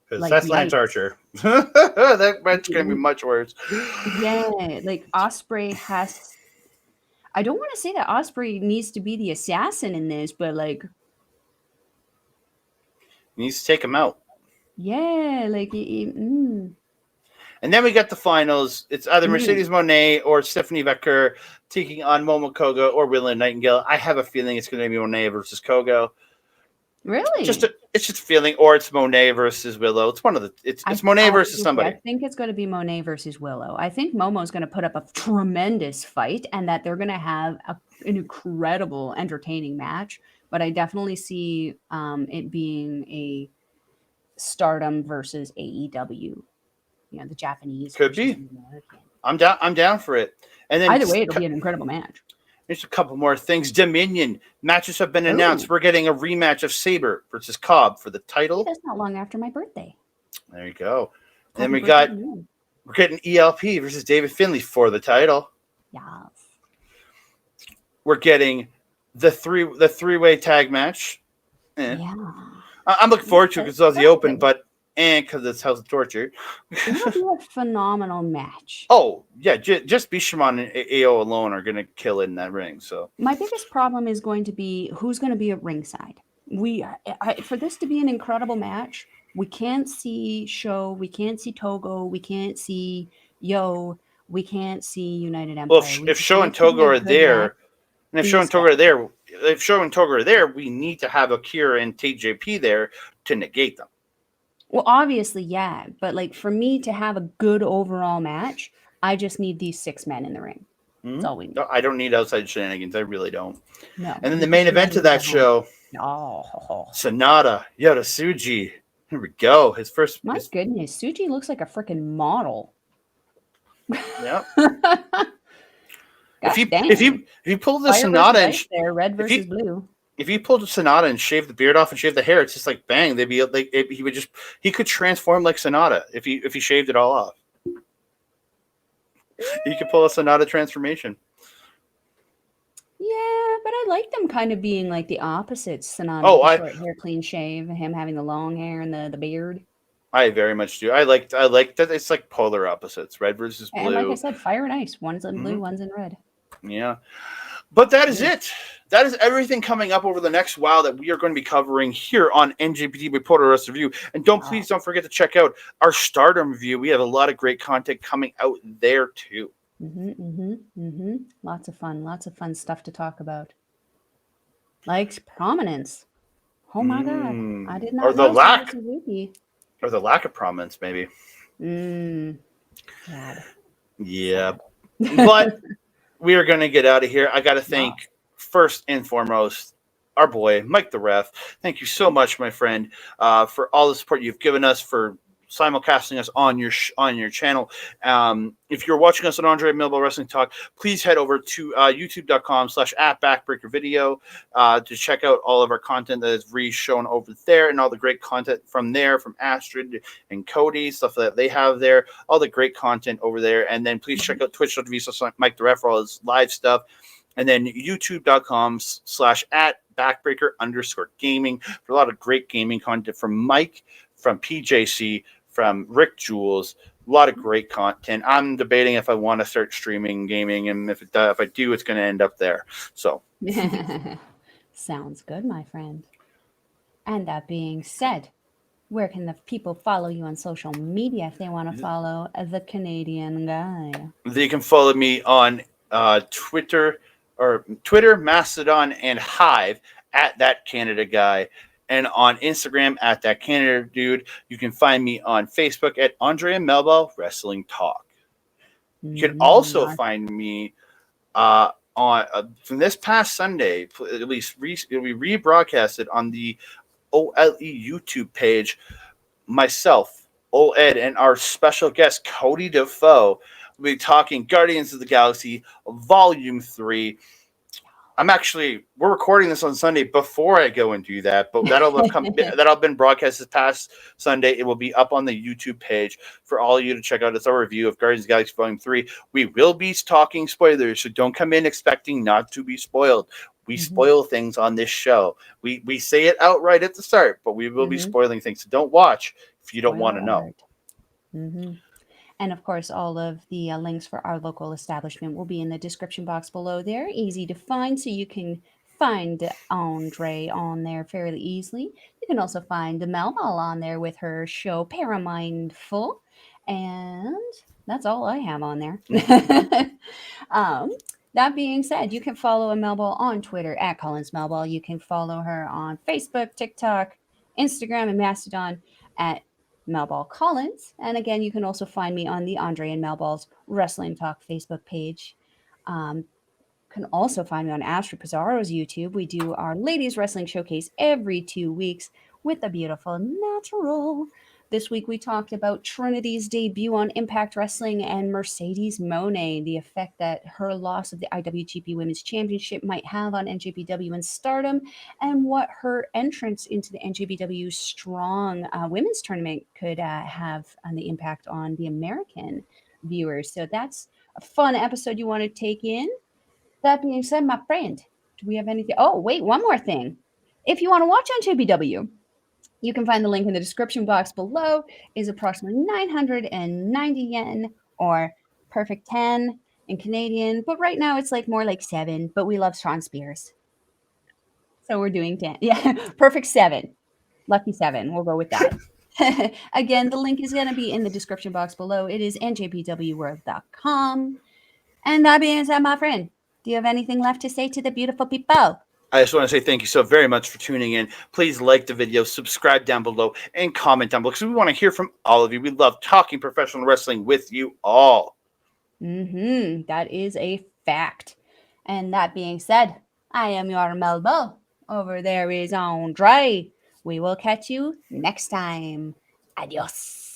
Because like, that's Lance yikes. Archer. That match going to be Mhm. much worse. Yeah, like Osprey has. I don't want to say that Osprey needs to be the assassin in this, but like, He needs to take him out. yeah, like, And then we got the finals. It's either mm. Mercedes Monet or Stephanie Becker taking on Momo Kogo or Willow Nightingale. I have a feeling it's going to be Monet versus Kogo. Really. It's just a feeling, or it's Monet versus Willow. It's one of the. It's Monet I versus agree. I somebody. think it's going to be Monet versus Willow. I think Momo's going to put up a tremendous fight, and that they're going to have an incredible, entertaining match. But I definitely see it being a Stardom versus AEW. The Japanese Could versus be. the American. I'm down. I'm down for it. And then Either way, it'll be an incredible match. there's a couple more things. Dominion matches have been announced. Oh, We're getting a rematch of Sabre versus Cobb for the hey, title. that's not long after my birthday. There you go. And then Happy we birthday got to you. we're getting ELP versus David Finlay for the title. Yes. We're getting the three-way tag match. Yeah. I'm looking forward to it because it's the Open, Good. but because it's House of Torture. It'll be a phenomenal match. Oh yeah, just Bishamon and AO alone are gonna kill it in that ring. So My biggest problem is going to be who's going to be at ringside. For this to be an incredible match, we can't see Show, we can't see Togo, we can't see Yo, we can't see United well, Empire. We if just Sho want and it to be Togo a are good match. there, and Please go. if Sho and Togo are there, we need to have Akira and TJP there to negate them. Well, obviously, yeah, but like, for me to have a good overall match, I just need these 6 men in the ring. That's all we need. No, I don't need outside shenanigans. I really don't. No, And then we the main just need event of that incredible. show, Oh, Sonata Yoda. Here we go. His first. my goodness, Suji looks like a freaking model. Yeah. God If dang. you pull the Fire versus Sonata and ice there, red if you versus blue. if he pulled Sonata and shaved the beard off and shaved the hair, it's just like bang. They'd be like he could transform like Sonata if he shaved it all off. He could pull a Sonata transformation. Yeah, but I like them kind of being like the opposites. Sonata Oh, with the short hair, clean shave, him having the long hair and the beard. I very much do. I like that it's like polar opposites, red versus And like I blue. said, fire and ice. One's in blue, Hmm. one's in red. Yeah. But that is Yeah. it. That is everything coming up over the next while that we are going to be covering here on NJPT Reporter Rest Review. And Wow. please don't forget to check out our Stardom review. We have a lot of great content coming out there too. Lots of fun stuff to talk about. Like prominence. Oh my god. I did Or not the know Satoshi lack Suzuki. or the lack of prominence, maybe. Sad. Yeah. Sad. But we are going to get out of here. I got to Wow. thank first and foremost our boy Mike the Ref. Thank you so much, my friend, for all the support you've given us, for simulcasting us on your channel. If you're watching us on Andre Millwall Wrestling Talk, please head over to youtube.com/@backbreakervideo to check out all of our content that is re-shown over there, and all the great content from there, from Astrid and Cody, stuff that they have there, all the great content over there. And then please check out twitch.tv/Mike the Ref for all his live stuff. And then youtube.com/@backbreaker_gaming for a lot of great gaming content from Mike, from PJC, from Rick Jules. A lot of great content. I'm debating if I want to start streaming gaming, and if I do, it's going to end up there. So Sounds good, my friend. And that being said, where can the people follow you on social media if they want to follow the Canadian guy? they can follow me on Twitter, Mastodon, and Hive at that Canada guy, and on Instagram at that Canada dude. You can find me on Facebook at Andre and Melba Wrestling Talk. You can also find me on from this past Sunday, at least it'll be rebroadcasted on the OLE YouTube page. Myself, OLED, and our special guest Cody Defoe will be talking Guardians of the Galaxy Volume 3. We're recording this on Sunday before I go and do that, but that'll have been broadcast this past Sunday. It will be up on the YouTube page for all of you to check out. It's our review of Guardians of the Galaxy Volume 3. We will be talking spoilers, so don't come in expecting not to be spoiled. We spoil things on this show. We say it outright at the start, but we will be spoiling things. So don't watch if you don't want to know. And of course, all of the links for our local establishment will be in the description box below there. Easy to find, so you can find Andre on there fairly easily. You can also find Melba on there with her show Paramindful. And that's all I have on there. That being said, you can follow Melba on Twitter at Collins Melba. You can follow her on Facebook, TikTok, Instagram, and Mastodon at Melball Collins. And again, you can also find me on the Andre and Melball's Wrestling Talk Facebook page. Can also find me on Astrid Pizarro's YouTube. We do our Ladies Wrestling Showcase every 2 weeks with the beautiful Natural. This week we talked about Trinity's debut on Impact Wrestling and Mercedes Moné, the effect that her loss of the IWGP Women's Championship might have on NJPW and Stardom, and what her entrance into the NJPW Strong Women's Tournament could have on the impact on the American viewers. So that's a fun episode you want to take in. That being said, my friend, do we have anything? Oh, wait, one more thing. If you want to watch NJPW, you can find the link in the description box below. Is approximately 990 yen, or perfect 10 in Canadian. But right now it's like more like 7, but we love Sean Spears. So we're doing 10. Yeah, perfect 7. Lucky 7. We'll go with that. Again, the link is going to be in the description box below. It is njpwworld.com. And that being said, my friend, do you have anything left to say to the beautiful people? I just want to say thank you so very much for tuning in. Please like the video, subscribe down below, and comment down below, because we want to hear from all of you. We love talking professional wrestling with you all. That is a fact. And that being said, I am your Melbo. Over there is Andre. We will catch you next time. Adios.